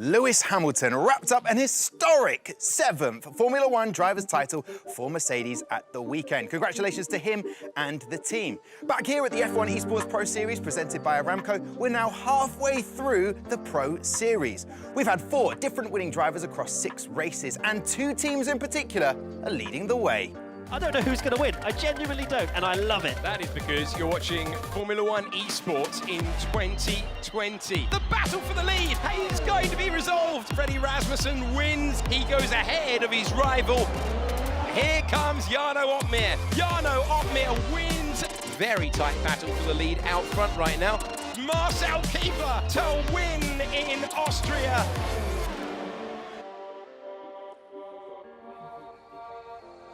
Lewis Hamilton wrapped up an historic 7th Formula One driver's title for Mercedes at the weekend. Congratulations to him and the team. Back here at the F1 Esports Pro Series presented by Aramco, we're now halfway through the Pro Series. We've had 4 different winning drivers across 6 races, and 2 teams in particular are leading the way. I don't know who's going to win. I genuinely don't, and I love it. That is because you're watching Formula One Esports in 2020. The battle for the lead is going to be resolved. Freddie Rasmussen wins. He goes ahead of his rival. Here comes Jarno Opmeer. Jarno Opmeer wins. Very tight battle for the lead out front right now. Marcel Kiefer to win in Austria.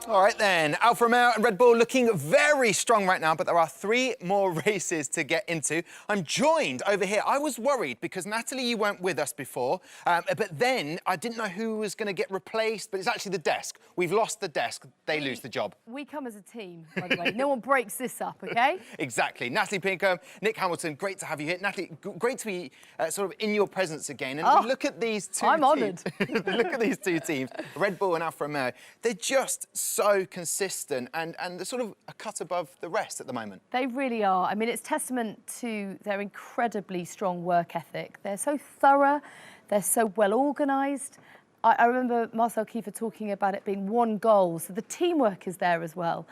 All right then, Alfa Romeo and Red Bull looking very strong right now, but there are 3 more races to get into. I'm joined over here. I was worried because, Natalie, you weren't with us before, but then I didn't know who was going to get replaced, but it's actually the desk. We've lost the desk. They lose the job. We come as a team, by the way. No one breaks this up, OK? Exactly. Natalie Pinkham, Nick Hamilton, great to have you here. Natalie, great to be sort of in your presence again. And look at these 2 I'm honoured. Look at these 2 teams, Red Bull and Alfa Romeo. They're just so consistent and they're sort of a cut above the rest at the moment. They really are. I mean, it's testament to their incredibly strong work ethic. They're so thorough, they're so well organised. I remember Marcel Kiefer talking about it being 1 goal, so the teamwork is there as well.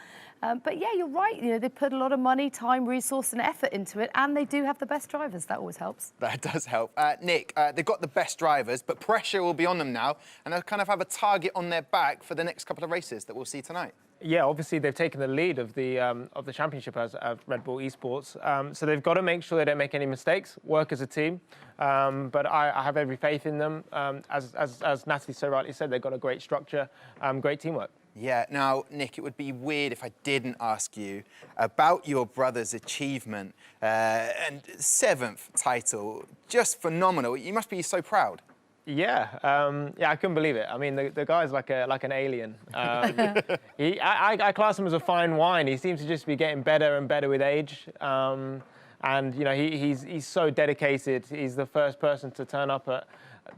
But yeah, you're right. You know, they put a lot of money, time, resource and effort into it, and they do have the best drivers. That always helps. That does help. Nick, they've got the best drivers, but pressure will be on them now, and they'll kind of have a target on their back for the next couple of races that we'll see tonight. Yeah, obviously they've taken the lead of the championship as Red Bull Esports, so they've got to make sure they don't make any mistakes, work as a team. But I have every faith in them. As Natalie so rightly said, they've got a great structure, great teamwork. Yeah, now, Nick, it would be weird if I didn't ask you about your brother's achievement and 7th title. Just phenomenal. You must be so proud. Yeah, I couldn't believe it. I mean, the guy's like an alien. I class him as a fine wine. He seems to just be getting better and better with age. And, you know, he's so dedicated. He's the first person to turn up at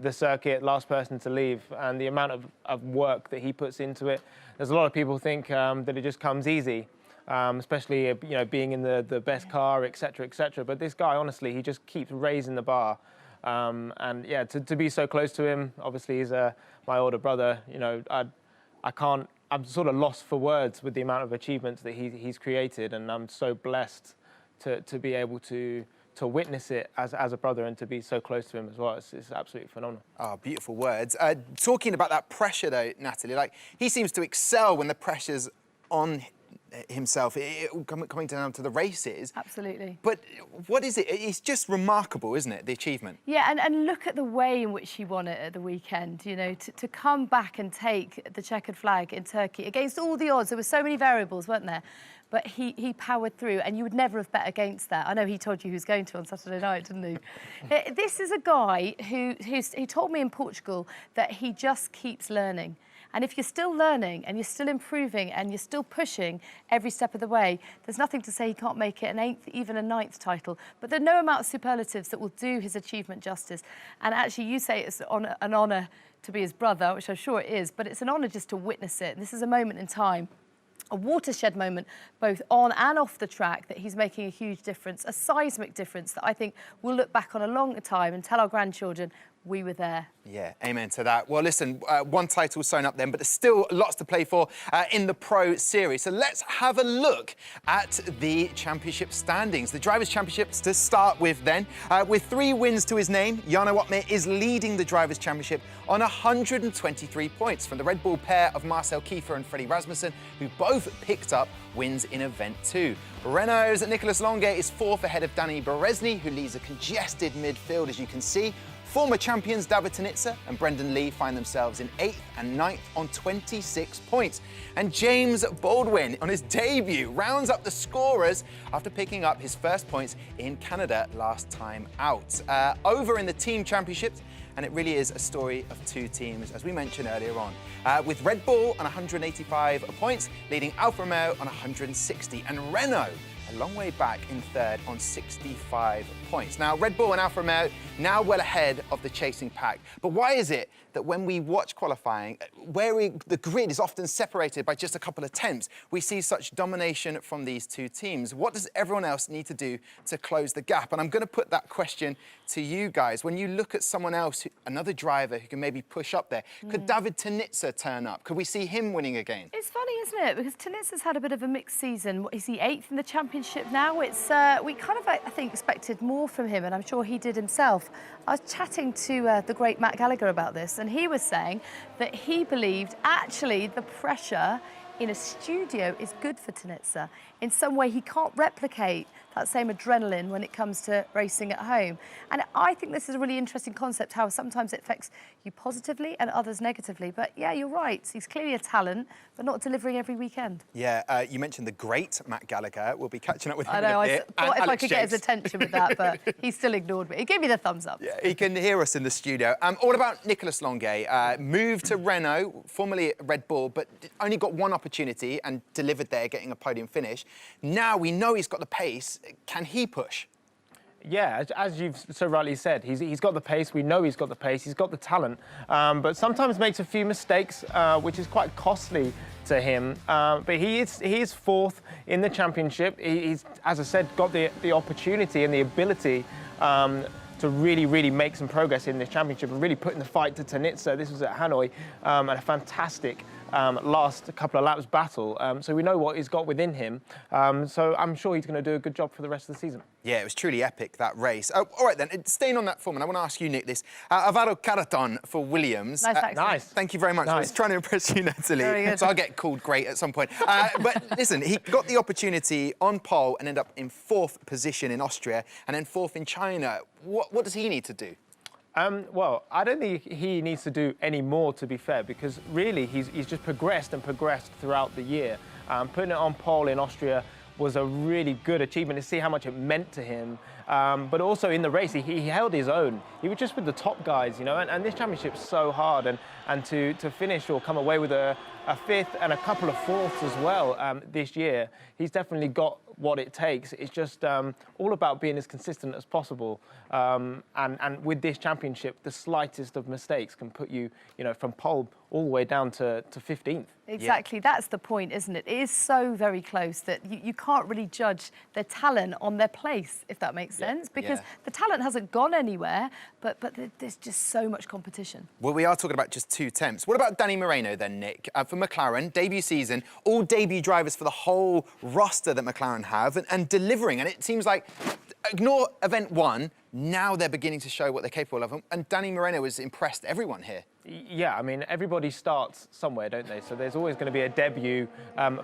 the circuit, last person to leave, and the amount of work that he puts into it. There's a lot of people think that it just comes easy, especially, you know, being in the best car, etc., etc. But this guy, honestly, he just keeps raising the bar. And yeah, to be so close to him, obviously he's my older brother. You know, I'm sort of lost for words with the amount of achievements that he's created, and I'm so blessed to be able to witness it as a brother and to be so close to him as well. It's absolutely phenomenal. Oh, beautiful words. Talking about that pressure, though, Natalie, like, he seems to excel when the pressure's on himself, coming down to the races. Absolutely. But what is it? It's just remarkable, isn't it, the achievement? Yeah, and look at the way in which he won it at the weekend, you know, to come back and take the checkered flag in Turkey against all the odds. There were so many variables, weren't there? But he powered through, and you would never have bet against that. I know he told you he was going to on Saturday night, didn't he? This is a guy who told me in Portugal that he just keeps learning. And if you're still learning and you're still improving and you're still pushing every step of the way, there's nothing to say he can't make it an 8th, even a 9th title. But there are no amount of superlatives that will do his achievement justice. And actually, you say it's an honour to be his brother, which I'm sure it is, but it's an honour just to witness it. This is a moment in time, a watershed moment, both on and off the track, that he's making a huge difference, a seismic difference that I think we'll look back on a longer time and tell our grandchildren we were there. Yeah, amen to that. Well, listen, one title sewn up then, but there's still lots to play for in the Pro Series. So let's have a look at the championship standings. The Drivers' Championships to start with then. With 3 wins to his name, Jarno Opmeer is leading the Drivers' Championship on 123 points from the Red Bull pair of Marcel Kiefer and Freddie Rasmussen, who both picked up wins in Event 2. Renault's Nicolas Longuet is 4th ahead of Danny Berezny, who leads a congested midfield, as you can see. Former champions David Tanitsa and Brendan Lee find themselves in 8th and 9th on 26 points. And James Baldwin, on his debut, rounds up the scorers after picking up his first points in Canada last time out. Over in the team championships, and it really is a story of 2 teams, as we mentioned earlier on, with Red Bull on 185 points, leading Alfa Romeo on 160, and Renault a long way back in 3rd on 65 points. Now, Red Bull and Alfa Romeo now well ahead of the chasing pack. But why is it that when we watch qualifying, where the grid is often separated by just a couple of tenths, we see such domination from these 2 teams? What does everyone else need to do to close the gap? And I'm going to put that question to you guys. When you look at someone else, another driver who can maybe push up there, could David Tanitsa turn up? Could we see him winning again? It's funny, isn't it? Because Tanitsa's had a bit of a mixed season. What, is he 8th in the championship now? It's we kind of, I think, expected more from him, and I'm sure he did himself. I was chatting to the great Matt Gallagher about this, and he was saying that he believed actually the pressure in a studio is good for Tanitsa. In some way, he can't replicate that same adrenaline when it comes to racing at home. And I think this is a really interesting concept, how sometimes it affects you positively and others negatively. But yeah, you're right. He's clearly a talent, but not delivering every weekend. Yeah, you mentioned the great Matt Gallagher. We'll be catching up with him I know, in a bit. I thought if Alex I could get his Jakes. attention with that, but he still ignored me. He gave me the thumbs up. Yeah, he can hear us in the studio. All about Nicolas Longuet. Moved to Renault, formerly Red Bull, but only got one opportunity and delivered there, getting a podium finish. Now we know he's got the pace. Can he push? Yeah, as you've so rightly said, he's got the pace. We know he's got the pace. He's got the talent, but sometimes makes a few mistakes, which is quite costly to him. But he is 4th in the championship. He's, as I said, got the opportunity and the ability to really make some progress in this championship and really put in the fight to Tanitsa. This was at Hanoi, and a fantastic last couple of laps battle. So we know what he's got within him. So I'm sure he's going to do a good job for the rest of the season. Yeah, it was truly epic, that race. All right, then, staying on that form, and I want to ask you, Nick, this. Alvaro Carreton for Williams. Nice accent. Nice. Thank you very much. I was trying to impress you, Natalie, so I'll get called great at some point. But listen, he got the opportunity on pole and ended up in 4th position in Austria and then 4th in China. What does he need to do? Well, I don't think he needs to do any more, to be fair, because really he's just progressed throughout the year. Putting it on pole in Austria was a really good achievement to see how much it meant to him. But also in the race, he held his own. He was just with the top guys, you know, and this championship's so hard. And to finish or come away with a 5th and a couple of 4ths as well this year, he's definitely got what it takes. It's just all about being as consistent as possible. And with this championship, the slightest of mistakes can put you, you know, from pole all the way down to 15th. Exactly, that's the point, isn't it? It is so very close that you can't really judge their talent on their place, if that makes sense because the talent hasn't gone anywhere, but there's just so much competition. Well, we are talking about just 2 tenths. What about Danny Moreno then, Nick? For McLaren, debut season, all debut drivers for the whole roster that McLaren have and delivering. And it seems like, ignore event 1, now they're beginning to show what they're capable of. And Danny Moreno has impressed everyone here. Yeah, I mean, everybody starts somewhere, don't they? So there's always going to be a debut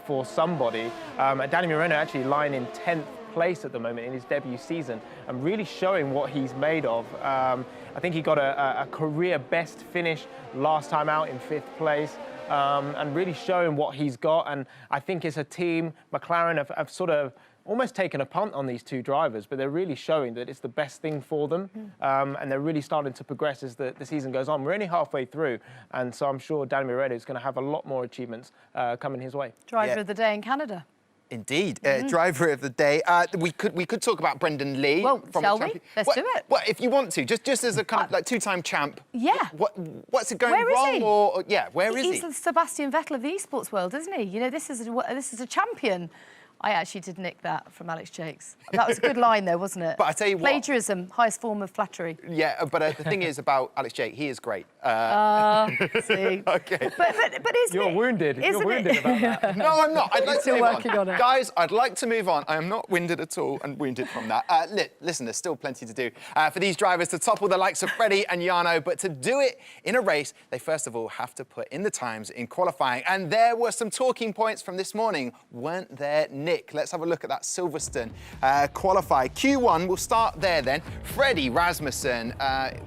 for somebody. Danny Moreno actually lying in 10th place at the moment in his debut season and really showing what he's made of. I think he got a career best finish last time out in 5th place. And really showing what he's got. And I think as a team, McLaren have sort of almost taken a punt on these 2 drivers, but they're really showing that it's the best thing for them. And they're really starting to progress as the season goes on. We're only halfway through, and so I'm sure Danny Moreno is going to have a lot more achievements coming his way. Driver of the day in Canada. Indeed, driver of the day. We could talk about Brendan Lee. Well, from shall we? Let's do it. Well, if you want to, just as a kind of like 2-time champ. Yeah. What's it going Where is wrong? he? Or yeah, where is he? He's the Sebastian Vettel of the esports world, isn't he? You know, this is a champion. I actually did nick that from Alex Jakes. That was a good line, though, wasn't it? But I tell you what. Plagiarism, highest form of flattery. Yeah, but the thing is about Alex Jake, he is great. See. Okay. But isn't You're it, wounded. You're wounded about that. No, I'm not. I'd like to Still move working on it. Guys, I'd like to move on. I am not winded at all and wounded from that. Listen, there's still plenty to do for these drivers to topple the likes of Freddie and Jarno, but to do it in a race, they first of all have to put in the times in qualifying. And there were some talking points from this morning, weren't there, Nick? Let's have a look at that Silverstone qualify. Q1, we'll start there then. Freddie Rasmussen,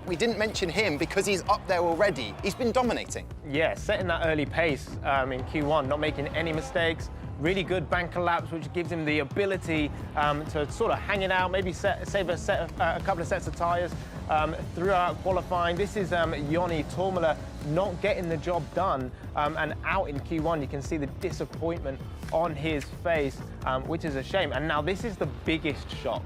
we didn't mention him because he's up there already. He's been dominating. Yeah, setting that early pace in Q1, not making any mistakes. Really good banker laps, which gives him the ability to sort of hang it out, maybe save a couple of sets of tyres throughout qualifying. This is Joni Tormula not getting the job done and out in Q1. You can see the disappointment on his face, which is a shame. And now this is the biggest shock.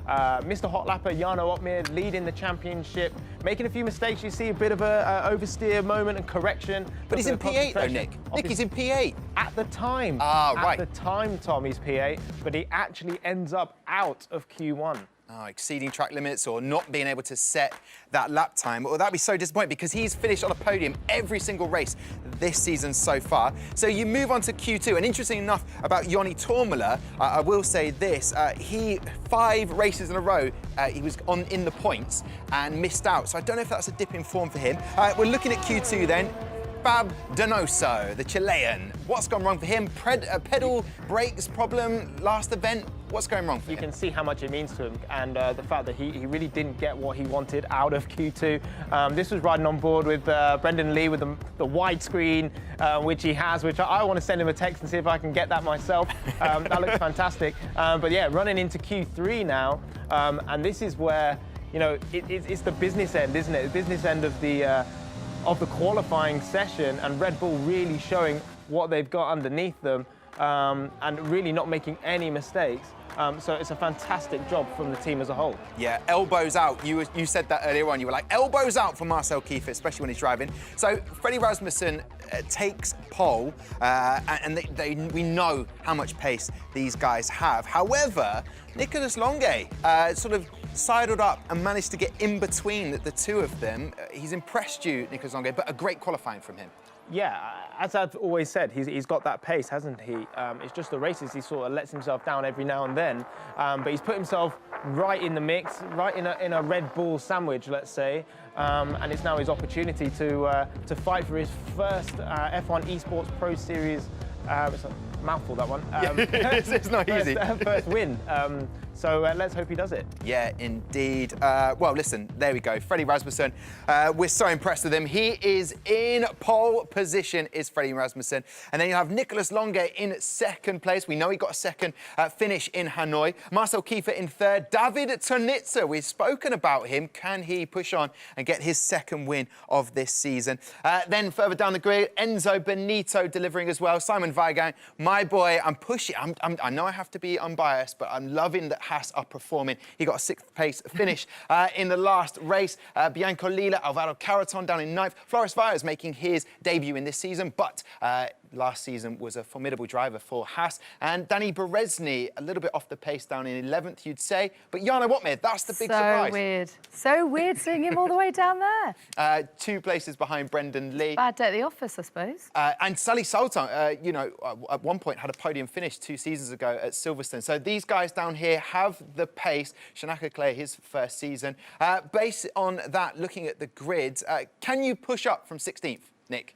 Mr. Hot Lapper, Jarno Opmeer, leading the championship, making a few mistakes. You see a bit of a oversteer moment and correction. But he's in P8 though, Nick. Nick, he's in P8. At the time. Right. At the time, Tom, he's P8, but he actually ends up out of Q1. Exceeding track limits or not being able to set that lap time. Well, that'd be so disappointing because he's finished on a podium every single race this season so far. So you move on to Q2, and interesting enough about Joni Tormula, I will say this, he 5 races in a row, he was in the points and missed out. So I don't know if that's a dip in form for him. We're looking at Q2 then. Fab Donoso, the Chilean. What's gone wrong for him? Pedal brakes problem last event. What's going wrong for him? You can see how much it means to him and the fact that he really didn't get what he wanted out of Q2. This was riding on board with Brendan Lee with the widescreen, which he has, which I want to send him a text and see if I can get that myself. That looks fantastic. But yeah, running into Q3 now, and this is where, you know, it's the business end, isn't it? The business end of the qualifying session, and Red Bull really showing what they've got underneath them and really not making any mistakes. So it's a fantastic job from the team as a whole. Yeah, elbows out. You said that earlier on. You were like, elbows out for Marcel Kiefer, especially when he's driving. So Freddie Rasmussen takes pole, and we know how much pace these guys have. However, Nicolas Longuet sort of sidled up and managed to get in between the 2 of them. He's impressed you, Nicolas Longuet, but a great qualifying from him. Yeah, as I've always said, he's got that pace, hasn't he? It's just the races he sort of lets himself down every now and then. But he's put himself right in the mix, right in a Red Bull sandwich, let's say. And it's now his opportunity to fight for his first F1 Esports Pro Series. It's a mouthful, that one. It's not easy. First win. So let's hope he does it. Yeah, indeed. Well, listen, there we go. Freddie Rasmussen, we're so impressed with him. He is in pole position, is Freddie Rasmussen. And then you have Nicolas Longuet in 2nd place. We know he got a 2nd finish in Hanoi. Marcel Kiefer in 3rd. David Tonitza, we've spoken about him. Can he push on and get his 2nd win of this season? Then further down the grid, Enzo Benito delivering as well. Simon Weigang, my boy, I'm pushing. I know I have to be unbiased, but I'm loving that Haas are performing. He got a 6th place finish in the last race. Bianco Lila, Alvaro Caraton down in 9th. Floris Vaez making his debut in this season, but last season was a formidable driver for Haas. And Danny Berezny, a little bit off the pace, down in 11th, you'd say. But Jana Wotmir, that's the big surprise. So weird. So weird seeing him all the way down there. 2 places behind Brendan Lee. Bad day at the office, I suppose. And Sally Sultan, you know, at one point had a podium finish 2 seasons ago at Silverstone. So these guys down here have the pace. Shanaka Clay, his first season. Based on that, looking at the grid, can you push up from 16th, Nick?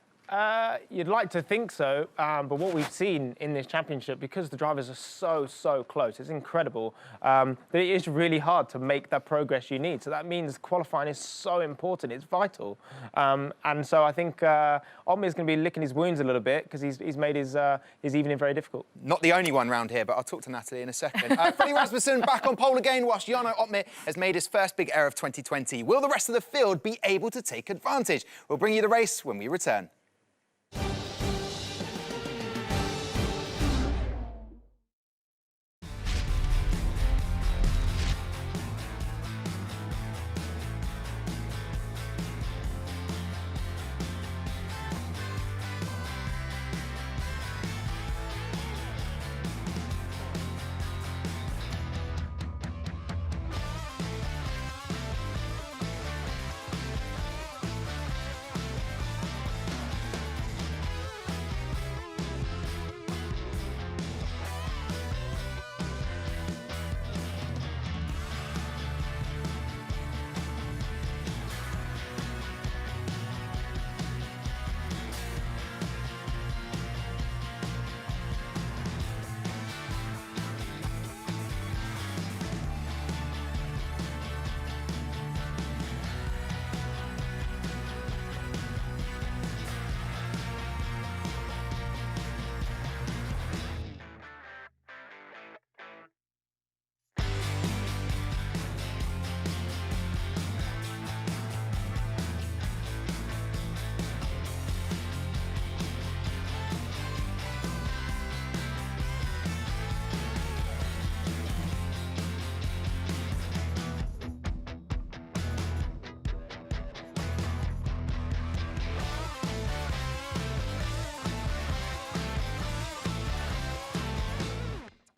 You'd like to think so, but what we've seen in this championship, because the drivers are so close, it's incredible, that it is really hard to make that progress you need. So that means qualifying is so important, it's vital. And so I think Omni is going to be licking his wounds a little bit because he's made his evening very difficult. Not the only one round here, but I'll talk to Natalie in a second. Freddie Rasmussen back on pole again, whilst Jarno Opmeer has made his first big error of 2020. Will the rest of the field be able to take advantage? We'll bring you the race when we return.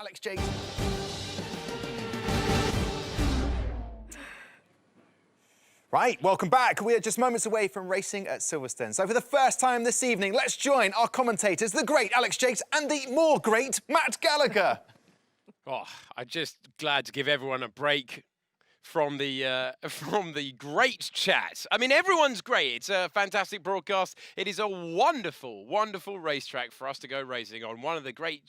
Alex Jakes. Right, welcome back. We are just moments away from racing at Silverstone. So for the first time this evening, let's join our commentators, the great Alex Jakes and the more great Matt Gallagher. Oh, I'm just glad to give everyone a break from the great chat. I mean, everyone's great. It's a fantastic broadcast. It is a wonderful, wonderful racetrack for us to go racing on. One of the great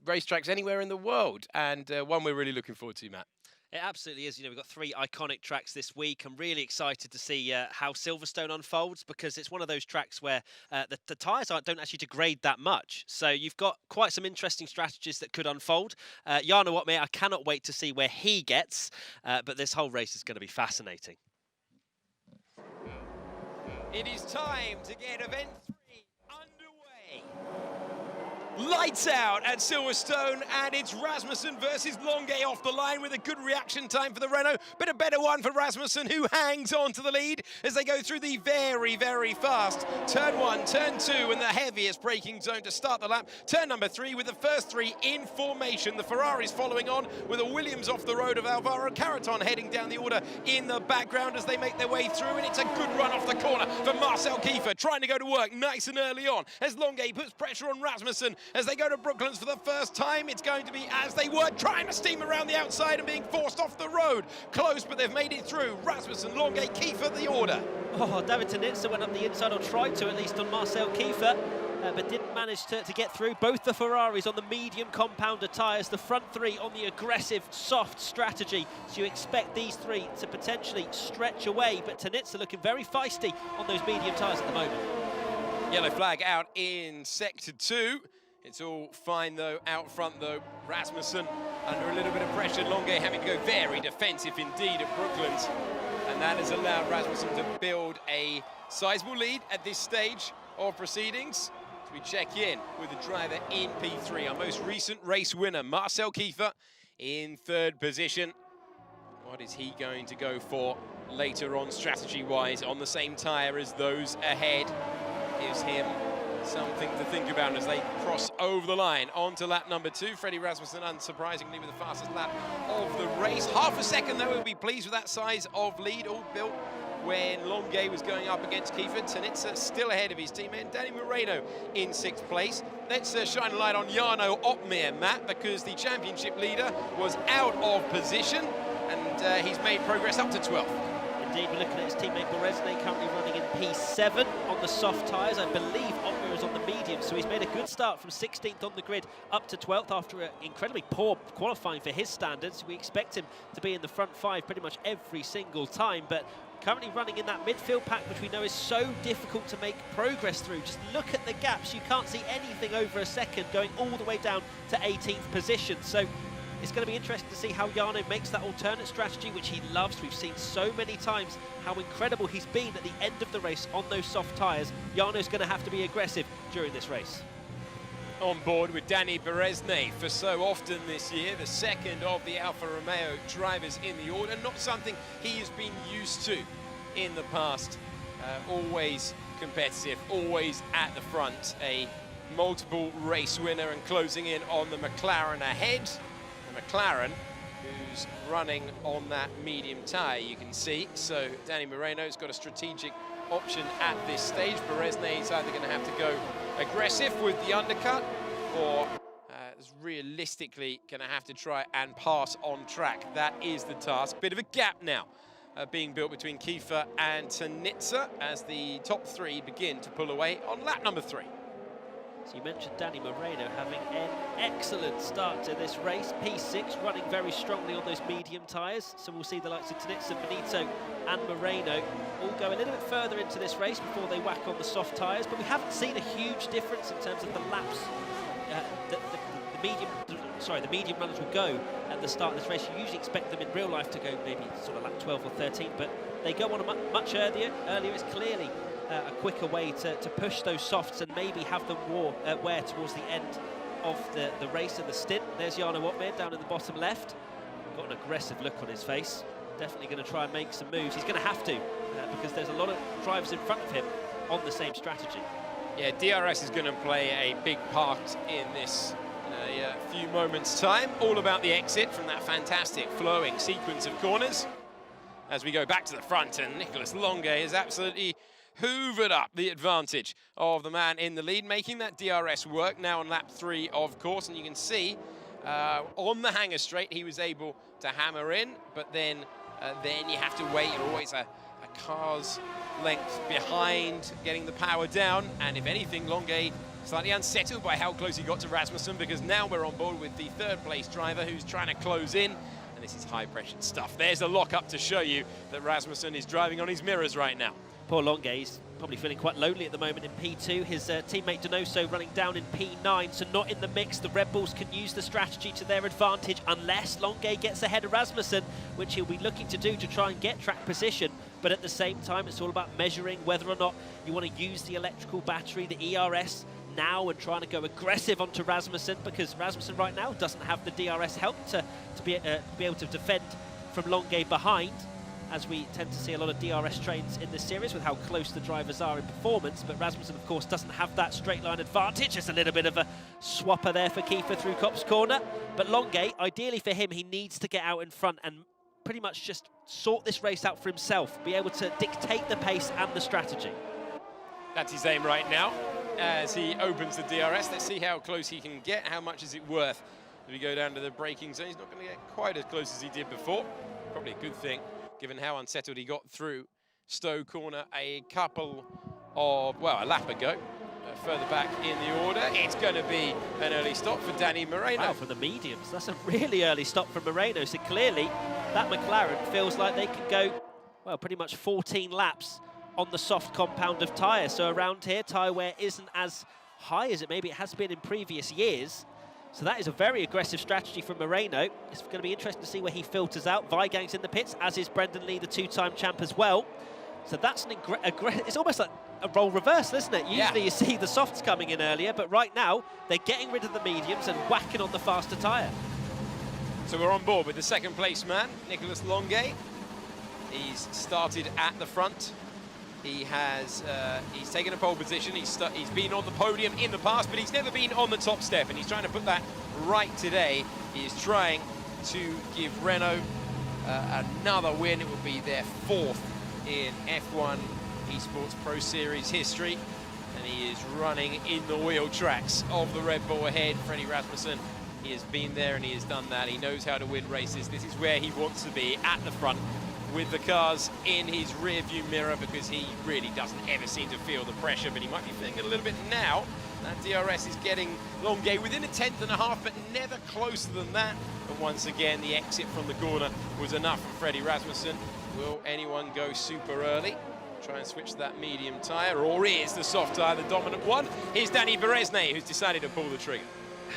racetracks anywhere in the world, and one we're really looking forward to, Matt. It absolutely is. You know, we've got 3 iconic tracks this week. I'm really excited to see how Silverstone unfolds, because it's one of those tracks where the tyres don't actually degrade that much. So you've got quite some interesting strategies that could unfold. Jarno Opmeer, I cannot wait to see where he gets, but this whole race is going to be fascinating. It is time to get event 3 underway. Lights out at Silverstone, and it's Rasmussen versus Longuet off the line with a good reaction time for the Renault, but a better one for Rasmussen, who hangs on to the lead as they go through the very, very fast turn 1, turn 2, and the heaviest braking zone to start the lap. Turn number 3 with the first 3 in formation. The Ferraris following on with a Williams off the road of Alvaro Carreton heading down the order in the background as they make their way through, and it's a good run off the corner for Marcel Kiefer, trying to go to work nice and early on as Longuet puts pressure on Rasmussen as they go to Brooklands for the first time. It's going to be as they were, trying to steam around the outside and being forced off the road. Close, but they've made it through. Rasmussen, Longuet, Kiefer, the order. Oh, David Tanitsa went up the inside, or tried to at least, on Marcel Kiefer, but didn't manage to get through. Both the Ferraris on the medium compounder tyres, the front 3 on the aggressive, soft strategy. So you expect these 3 to potentially stretch away, but Tanitsa looking very feisty on those medium tyres at the moment. Yellow flag out in sector 2. It's all fine, though, out front, though. Rasmussen under a little bit of pressure. Longuet having to go very defensive indeed at Brooklands. And that has allowed Rasmussen to build a sizable lead at this stage of proceedings. As we check in with the driver in P3, our most recent race winner, Marcel Kiefer, in 3rd position. What is he going to go for later on strategy-wise on the same tyre as those ahead? gives him something to think about as they cross over the line onto lap number 2. Freddie Rasmussen, unsurprisingly, with the fastest lap of the race. Half a second, though, we'll be pleased with that size of lead, all built when Longuet was going up against Kiefer. Tanitsa still ahead of his teammate, Danny Moreno in 6th place. Let's shine a light on Jarno Opmeer, Matt, because the championship leader was out of position, and he's made progress up to 12th. Indeed, we're looking at his teammate Beresnay, currently running in P7 on the soft tyres. I believe Opmeer is on the medium, so he's made a good start from 16th on the grid up to 12th after an incredibly poor qualifying for his standards. We expect him to be in the front 5 pretty much every single time, but currently running in that midfield pack, which we know is so difficult to make progress through. Just look at the gaps. You can't see anything over a second going all the way down to 18th position. So it's going to be interesting to see how Jarno makes that alternate strategy, which he loves. We've seen so many times how incredible he's been at the end of the race on those soft tyres. Jarno's going to have to be aggressive during this race. On board with Danny Beresnay for so often this year, the second of the Alfa Romeo drivers in the order, not something he has been used to in the past. Always competitive, always at the front, a multiple race winner and closing in on the McLaren ahead. The McLaren, who's running on that medium tyre, you can see. So Danny Moreno's got a strategic option at this stage. Beresnay is either going to have to go aggressive with the undercut, or is realistically going to have to try and pass on track. That is the task. Bit of a gap now being built between Kiefer and Tanitsa as the top 3 begin to pull away on lap number 3. So you mentioned Danny Moreno having an excellent start to this race. P6 running very strongly on those medium tyres. So we'll see the likes of Tanitsa, Benito and Moreno all go a little bit further into this race before they whack on the soft tyres. But we haven't seen a huge difference in terms of the laps the medium runners will go at the start of this race. You usually expect them in real life to go maybe sort of lap 12 or 13, but they go on much earlier. It's clearly a quicker way to push those softs and maybe have them wear towards the end of the race and the stint. There's Jarno Opmeer down in the bottom left. Got an aggressive look on his face. Definitely going to try and make some moves. He's going to have to because there's a lot of drivers in front of him on the same strategy. Yeah, DRS is going to play a big part in this in a few moments' time. All about the exit from that fantastic flowing sequence of corners. As we go back to the front, and Nicolas Longuet has absolutely hoovered up the advantage of the man in the lead, making that DRS work now on lap 3, of course. And you can see on the hanger straight, he was able to hammer in, but then you have to wait. You're always a car's length behind getting the power down. And if anything, Longuet slightly unsettled by how close he got to Rasmussen, because now we're on board with the 3rd place driver who's trying to close in. And this is high-pressure stuff. There's a lock-up to show you that Rasmussen is driving on his mirrors right now. Poor Longuet, he's probably feeling quite lonely at the moment in P2. His teammate Donoso running down in P9, so not in the mix. The Red Bulls can use the strategy to their advantage unless Longuet gets ahead of Rasmussen, which he'll be looking to do to try and get track position. But at the same time, it's all about measuring whether or not you want to use the electrical battery, the ERS, now, and trying to go aggressive onto Rasmussen, because Rasmussen right now doesn't have the DRS help to be able to defend from Longuet behind, as we tend to see a lot of DRS trains in this series with how close the drivers are in performance. But Rasmussen, of course, doesn't have that straight line advantage. Just a little bit of a swapper there for Kiefer through Kopp's corner. But Longuet, ideally for him, he needs to get out in front and pretty much just sort this race out for himself, be able to dictate the pace and the strategy. That's his aim right now as he opens the DRS. Let's see how close he can get. How much is it worth as we go down to the braking zone? He's not going to get quite as close as he did before. Probably a good thing, given how unsettled he got through Stowe Corner a couple of, well, a lap ago. Further back in the order, it's going to be an early stop for Danny Moreno. Wow, for the mediums, that's a really early stop from Moreno. So clearly, that McLaren feels like they can go, well, pretty much 14 laps on the soft compound of tyre. So around here, tyre wear isn't as high as it maybe it has been in previous years. So that is a very aggressive strategy from Moreno. It's going to be interesting to see where he filters out. Weigand's in the pits, as is Brendan Lee, the 2-time champ as well. So that's an it's almost like a role reversal, isn't it? Usually you see the softs coming in earlier, but right now they're getting rid of the mediums and whacking on the faster tyre. So we're on board with the 2nd place man, Nicolas Longuet. He's started at the front He's taken a pole position. He's been on the podium in the past, but he's never been on the top step, and he's trying to put that right today. He is trying to give Renault another win. It will be their 4th in F1 Esports Pro Series history, and he is running in the wheel tracks of the Red Bull ahead. Freddie Rasmussen, he has been there and he has done that. He knows how to win races. This is where he wants to be, at the front, with the cars in his rear view mirror, because he really doesn't ever seem to feel the pressure, but he might be feeling it a little bit now. That DRS is getting Longuet within 1/10 and a half, but never closer than that. And once again, the exit from the corner was enough for Freddie Rasmussen. Will anyone go super early? Try and switch to that medium tyre, or is the soft tyre the dominant one? Here's Danny Beresnay, who's decided to pull the trigger.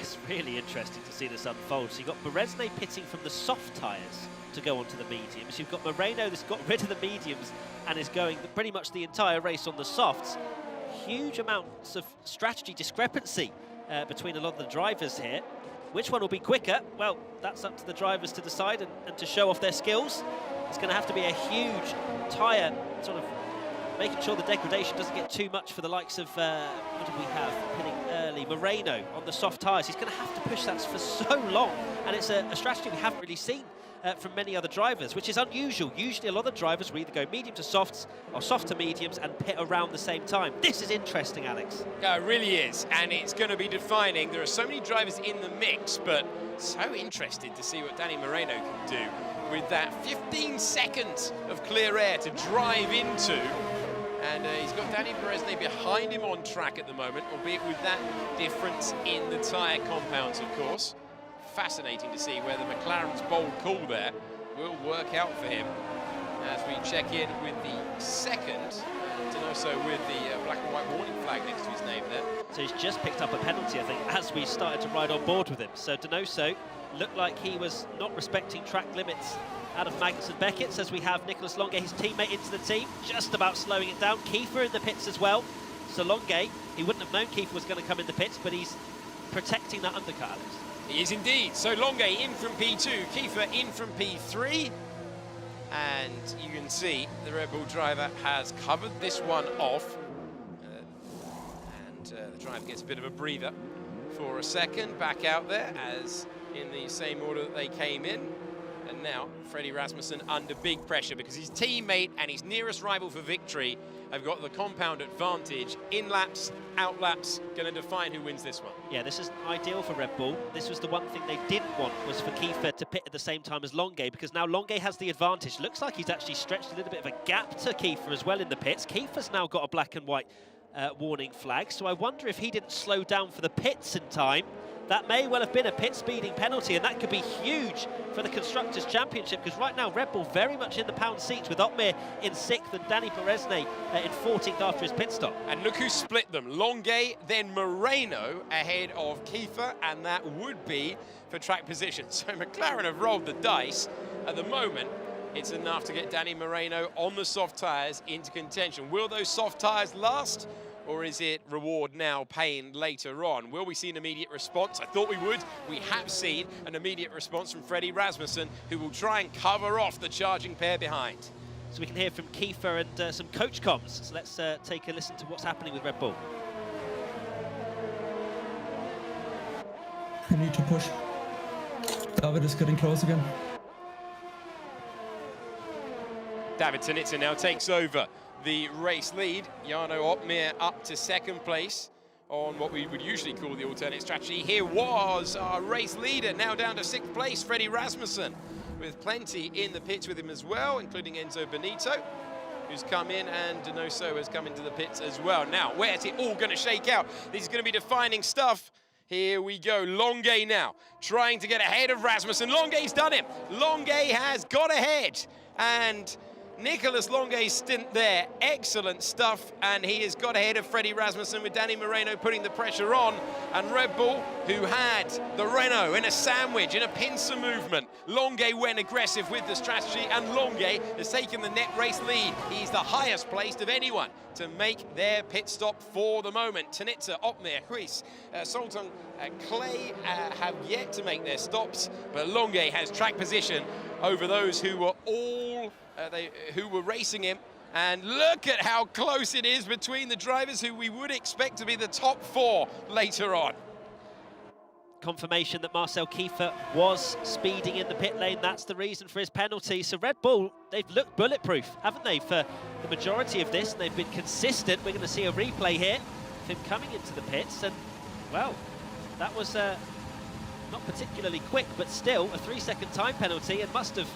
It's really interesting to see this unfold. So you've got Beresnay pitting from the soft tyres to go onto the mediums. You've got Moreno that's got rid of the mediums and is going pretty much the entire race on the softs. Huge amounts of strategy discrepancy between a lot of the drivers here. Which one will be quicker? Well, that's up to the drivers to decide and to show off their skills. It's going to have to be a huge tyre, sort of making sure the degradation doesn't get too much for the likes of, what do we have, pitting early, Moreno on the soft tyres. He's going to have to push that for so long, and it's a strategy we haven't really seen from many other drivers, which is unusual. Usually a lot of drivers will either go medium to softs or soft to mediums and pit around the same time. This is interesting, Alex. Yeah, it really is, and it's going to be defining. There are so many drivers in the mix, but so interested to see what Danny Moreno can do with that 15 seconds of clear air to drive into. And he's got Danny Beresnay behind him on track at the moment, albeit with that difference in the tyre compounds, of course. Fascinating to see whether McLaren's bold call there will work out for him. As we check in with the second, Donoso with the black and white warning flag next to his name there. So he's just picked up a penalty, I think, as we started to ride on board with him. So Donoso looked like he was not respecting track limits out of Magnussen Beckett, as we have Nicolas Longuet, his teammate, into the team, just about slowing it down. Kiefer in the pits as well. So Longuet, he wouldn't have known Kiefer was going to come in the pits, but he's protecting that undercut, Alex. He is indeed. So Longuet in from P2, Kiefer in from P3. And you can see the Red Bull driver has covered this one off. The driver gets a bit of a breather for a second, back out there, as in the same order that they came in. And now Freddie Rasmussen under big pressure, because his teammate and his nearest rival for victory have got the compound advantage. In laps, out laps, going to define who wins this one. Yeah, this is ideal for Red Bull. This was the one thing they didn't want, was for Kiefer to pit at the same time as Longuet, because now Longuet has the advantage. Looks like he's actually stretched a little bit of a gap to Kiefer as well in the pits. Kiefer's now got a black and white warning flag, so I wonder if he didn't slow down for the pits in time. That may well have been a pit speeding penalty, and that could be huge for the Constructors' Championship, because right now Red Bull very much in the pound seats, with Otmir in 6th and Danny Beresnay in 14th after his pit stop. And look who split them. Longuet, then Moreno ahead of Kiefer, and that would be for track position. So McLaren have rolled the dice. At the moment, it's enough to get Danny Moreno on the soft tyres into contention. Will those soft tyres last? Or is it reward now, pain later on? Will we see an immediate response? I thought we would. We have seen an immediate response from Freddie Rasmussen, who will try and cover off the charging pair behind. So we can hear from Kiefer and some coach comms. So let's take a listen to what's happening with Red Bull. We need to push. David is getting close again. David Tanitsa now takes over the race lead. Jarno Opmeer up to 2nd place on what we would usually call the alternate strategy. Here was our race leader, now down to 6th place, Freddie Rasmussen, with plenty in the pits with him as well, including Enzo Benito, who's come in, and Donoso has come into the pits as well. Now, where's it all going to shake out? This is going to be defining stuff. Here we go, Longuet now, trying to get ahead of Rasmussen. Longuet's done it. Longuet has got ahead, and Nicolas Longuet's stint there, excellent stuff, and he has got ahead of Freddie Rasmussen, with Danny Moreno putting the pressure on, and Red Bull, who had the Renault in a sandwich, in a pincer movement. Longuet went aggressive with the strategy, and Longuet has taken the net race lead. He's the highest placed of anyone to make their pit stop for the moment. Tanitsa, Opmeer, Huis, Sultan, Clay have yet to make their stops, but Longuet has track position over those who were all who were racing him And look at how close it is between the drivers who we would expect to be the top 4 later on. Confirmation that Marcel Kiefer was speeding in the pit lane. That's the reason for his penalty. So Red Bull, they've looked bulletproof, haven't they, for the majority of this? And they've been consistent. We're going to see a replay here of him coming into the pits. And, well, that was not particularly quick, but still a 3-second time penalty, and must have...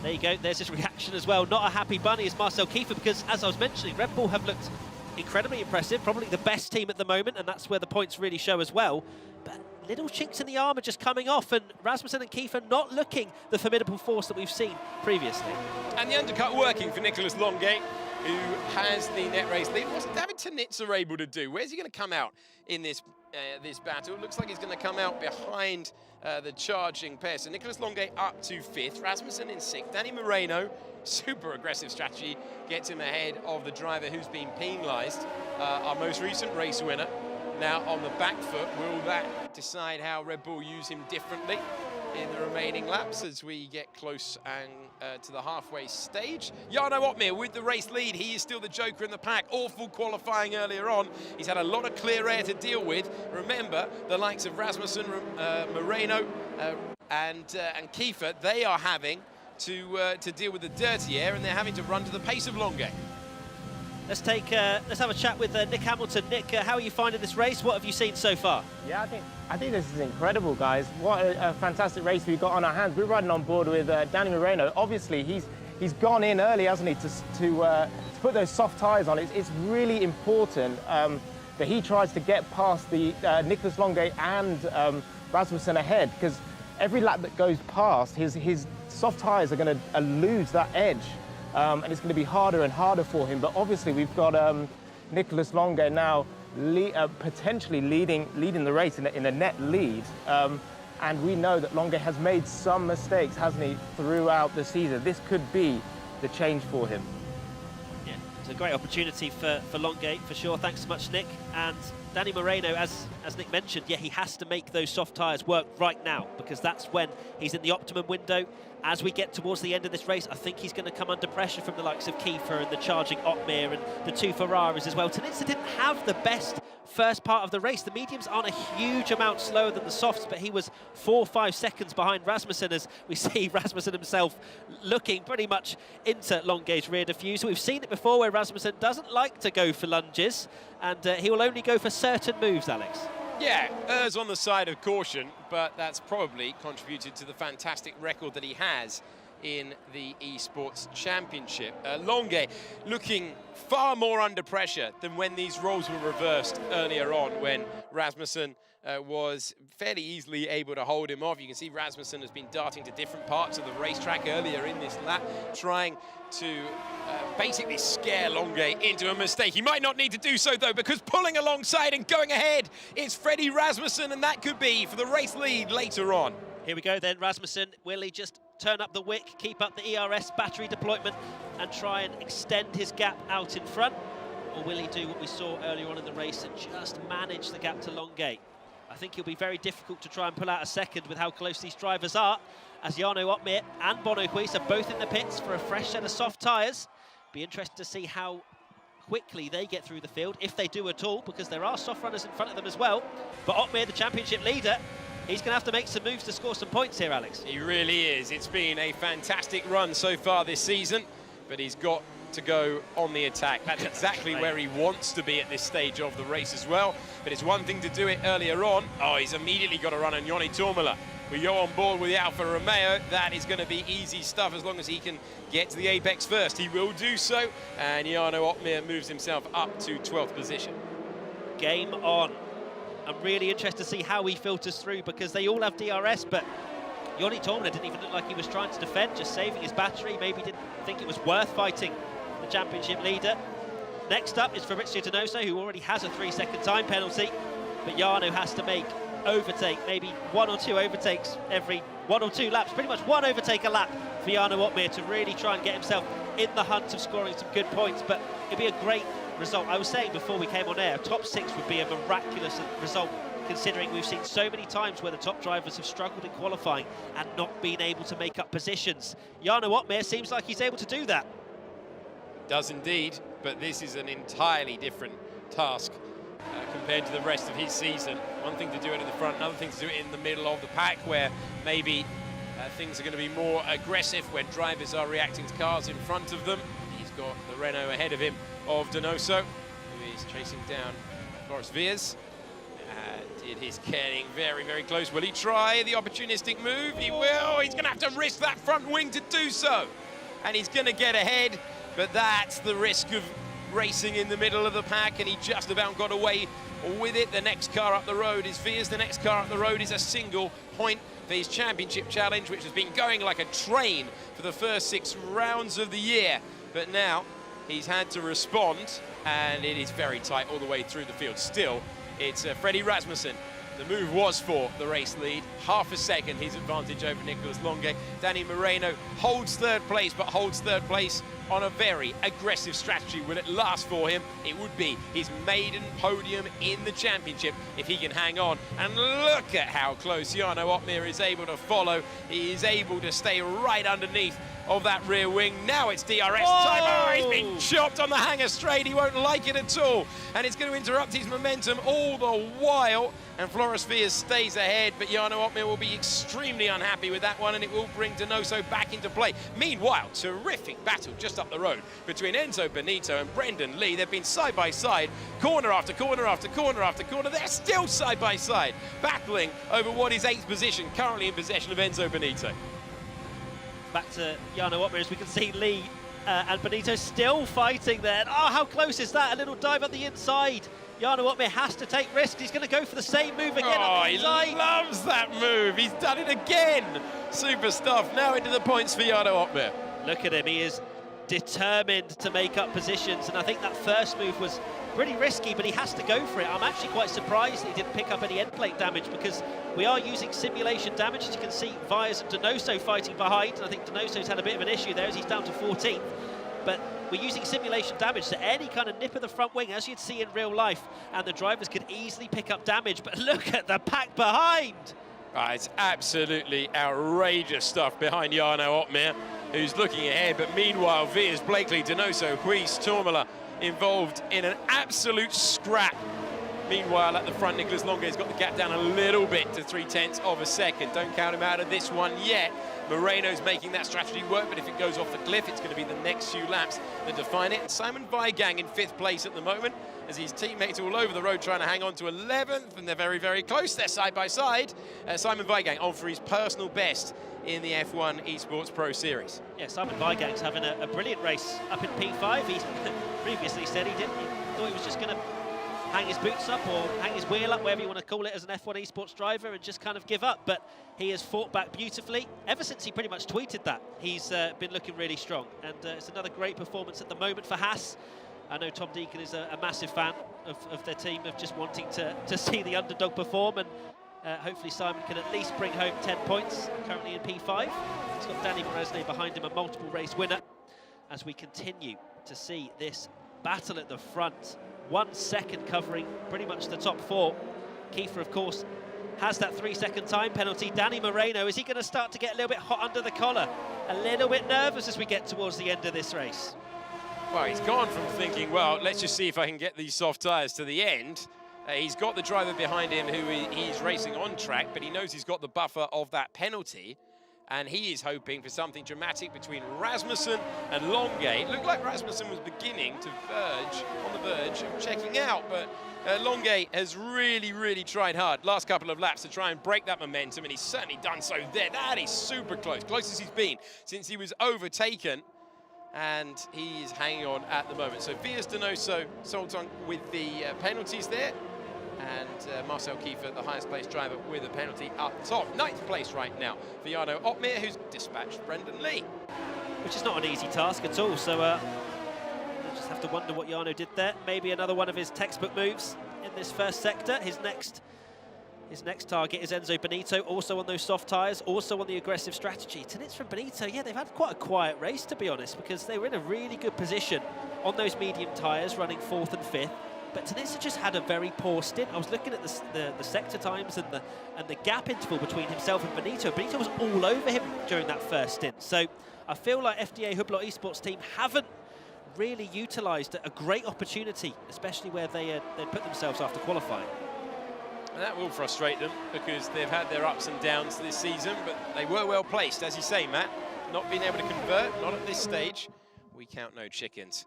There you go, there's his reaction as well. Not a happy bunny as Marcel Kiefer, because, as I was mentioning, Red Bull have looked incredibly impressive, probably the best team at the moment, and that's where the points really show as well. But little chinks in the armour just coming off, and Rasmussen and Kiefer not looking the formidable force that we've seen previously. And the undercut working for Nicholas Longate, who has the net race lead. What's David Tanitsa able to do? Where's he going to come out in this this battle? It looks like he's going to come out behind the charging pair. So Nicholas Longate up to 5th, Rasmussen in 6th, Danny Moreno, super aggressive strategy, gets him ahead of the driver who's been penalised, our most recent race winner. Now on the back foot, will that decide how Red Bull use him differently in the remaining laps as we get close and to the halfway stage? Jarno Opmeer with the race lead. He is still the joker in the pack. Awful qualifying earlier on. He's had a lot of clear air to deal with. Remember, the likes of Rasmussen, Moreno and Kiefer, they are having to deal with the dirty air, and they're having to run to the pace of Longate. Let's have a chat with Nick Hamilton. Nick, how are you finding this race? What have you seen so far? Yeah, I think this is incredible, guys. What a fantastic race we've got on our hands. We're riding on board with Danny Moreno. Obviously, he's gone in early, hasn't he, to put those soft tyres on. It's really important that he tries to get past the Nicholas Longate and Rasmussen ahead, because every lap that goes past, his soft tyres are going to lose that edge. And it's going to be harder and harder for him. But obviously, we've got Nicholas Longate now potentially leading the race in a net lead. And we know that Longate has made some mistakes, hasn't he, throughout the season. This could be the change for him. Yeah, it's a great opportunity for Longate, for sure. Thanks so much, Nick. And Danny Moreno, as Nick mentioned, yeah, he has to make those soft tyres work right now, because that's when he's in the optimum window. As we get towards the end of this race, I think he's going to come under pressure from the likes of Kiefer and the charging Opmeer and the 2 Ferraris as well. Tanitsa didn't have the best first part of the race. The mediums aren't a huge amount slower than the softs, but he was 4 or 5 seconds behind Rasmussen, as we see Rasmussen himself looking pretty much into Longate's rear diffuser. We've seen it before where Rasmussen doesn't like to go for lunges, and he will only go for certain moves, Alex. Yeah, errs on the side of caution, but that's probably contributed to the fantastic record that he has in the Esports Championship. Longate looking far more under pressure than when these roles were reversed earlier on, when Rasmussen was fairly easily able to hold him off. You can see Rasmussen has been darting to different parts of the racetrack earlier in this lap, trying to basically scare Longate into a mistake. He might not need to do so, though, because pulling alongside and going ahead, it's Freddie Rasmussen, and that could be for the race lead later on. Here we go then, Rasmussen. Will he just turn up the wick, keep up the ERS battery deployment, and try and extend his gap out in front? Or will he do what we saw earlier on in the race and just manage the gap to Longate? I think it'll be very difficult to try and pull out a second with how close these drivers are, as Jarno Opmeer and Bono Huis are both in the pits for a fresh set of soft tyres. Be interested to see how quickly they get through the field, if they do at all, because there are soft runners in front of them as well. But Opmeer, the championship leader, he's going to have to make some moves to score some points here, Alex. He really is. It's been a fantastic run so far this season, but he's got to go on the attack. That's exactly where he wants to be at this stage of the race as well. But it's one thing to do it earlier on. Oh, he's immediately got to run on Joni Tourmala. We go on board with the Alfa Romeo. That is going to be easy stuff as long as he can get to the apex first. He will do so, and Jarno Opmeer moves himself up to 12th position. Game on. I'm really interested to see how he filters through, because they all have DRS, but Joni Tourmala didn't even look like he was trying to defend, just saving his battery. Maybe didn't think it was worth fighting the championship leader. Next up is Fabrizio Donoso, who already has a 3-second time penalty, but Jarno has to make overtake, maybe 1 or 2 overtakes every 1 or 2 laps, pretty much 1 overtake a lap for Jarno Opmeer to really try and get himself in the hunt of scoring some good points. But it'd be a great result. I was saying before we came on air, top 6 would be a miraculous result, considering we've seen so many times where the top drivers have struggled in qualifying and not been able to make up positions. Jarno Opmeer seems like he's able to do that. does indeed, but this is an entirely different task compared to the rest of his season. One thing to do it at the front, another thing to do it in the middle of the pack, where maybe things are going to be more aggressive when drivers are reacting to cars in front of them. He's got the Renault ahead of him of Donoso, who is chasing down Floris Viers. And it is getting very, very close. Will he try the opportunistic move? He will. He's going to have to risk that front wing to do so. And he's going to get ahead, but that's the risk of racing in the middle of the pack, and he just about got away with it. The next car up the road is Viers. The next car up the road is a single point for his championship challenge, which has been going like a train for the first 6 rounds of the year. But now he's had to respond, and it is very tight all the way through the field. Still, it's Freddie Rasmussen. The move was for the race lead. Half a second his advantage over Nicolas Longuet. Danny Moreno holds third place, but holds third place on a very aggressive strategy. Will it last for him? It would be his maiden podium in the championship if he can hang on. And look at how close Jarno Opmeer is able to follow. He is able to stay right underneath of that rear wing. Now it's DRS time. Oh, he's been chopped on the hanger straight. He won't like it at all. And it's going to interrupt his momentum all the while. And Floris Viers stays ahead, but Jarno Opmeer will be extremely unhappy with that one, and it will bring Donoso back into play. Meanwhile, terrific battle just up the road between Enzo Benito and Brendan Lee. They've been side by side, corner after corner after corner after corner. They're still side by side, battling over what is 8th position, currently in possession of Enzo Benito. Back to Jarno Opmeer, as we can see Lee and Benito still fighting there. Oh, how close is that? A little dive up the inside. Jarno Opmeer has to take risks. He's going to go for the same move again up the inside. He loves that move. He's done it again. Super stuff. Now into the points for Jarno Opmeer. Look at him. He is determined to make up positions, and I think that first move was pretty risky, but he has to go for it. I'm actually quite surprised he didn't pick up any end plate damage, because we are using simulation damage. As you can see, Viers and Donoso fighting behind, and I think Donoso's had a bit of an issue there as he's down to 14th. But we're using simulation damage, so any kind of nip of the front wing, as you'd see in real life, and the drivers could easily pick up damage. But look at the pack behind. It's absolutely outrageous stuff behind Jarno Opmeer, who's looking ahead. But meanwhile, Viers, Blakely, Donoso, Huis, Tourmala involved in an absolute scrap. Meanwhile, at the front, Nicolas Longuet's got the gap down a little bit to 0.3 of a second. Don't count him out of this one yet. Moreno's making that strategy work, but if it goes off the cliff, it's going to be the next few laps that define it. And Simon Weigang in 5th place at the moment, as his teammates all over the road trying to hang on to 11th, and they're very, very close. They're side by side. Simon Weigang on for his personal best in the F1 Esports Pro Series. Yeah, Simon Weigang's having a brilliant race up in P5. He's previously said he thought he was just going to hang his boots up or hang his wheel up, whatever you want to call it, as an F1 Esports driver, and just kind of give up. But he has fought back beautifully. Ever since he pretty much tweeted that, he's been looking really strong. And it's another great performance at the moment for Haas. I know Tom Deacon is a massive fan of their team, of just wanting to see the underdog perform. And hopefully Simon can at least bring home 10 points, currently in P5. He's got Danny Moresnet behind him, a multiple race winner. As we continue to see this battle at the front, 1 second covering pretty much the top 4. Kiefer, of course, has that 3-second time penalty. Danny Moreno, is he going to start to get a little bit hot under the collar? A little bit nervous as we get towards the end of this race. Well, he's gone from thinking, well, let's just see if I can get these soft tyres to the end. He's got the driver behind him who he's racing on track, but he knows he's got the buffer of that penalty. And he is hoping for something dramatic between Rasmussen and Longuet. It looked like Rasmussen was beginning to on the verge of checking out, but Longuet has really, really tried hard last couple of laps to try and break that momentum, and he's certainly done so there. That is super close, closest he's been since he was overtaken, and he is hanging on at the moment. So Viers, Donoso, Soltong with the penalties there, and Marcel Kiefer, the highest placed driver, with a penalty up top. 9th place right now for Jarno Opmeer, who's dispatched Brendan Lee. Which is not an easy task at all, so I just have to wonder what Jarno did there. Maybe another one of his textbook moves in this first sector. His next target is Enzo Benito, also on those soft tyres, also on the aggressive strategy. Tenits from Benito, yeah, they've had quite a quiet race, to be honest, because they were in a really good position on those medium tyres, running 4th and 5th. But Tenitsa just had a very poor stint. I was looking at the sector times and the gap interval between himself and Benito. Benito was all over him during that first stint. So I feel like FDA Hublot Esports team haven't really utilised a great opportunity, especially where they put themselves after qualifying. And that will frustrate them because they've had their ups and downs this season, but they were well placed, as you say, Matt. Not being able to convert, not at this stage. We count no chickens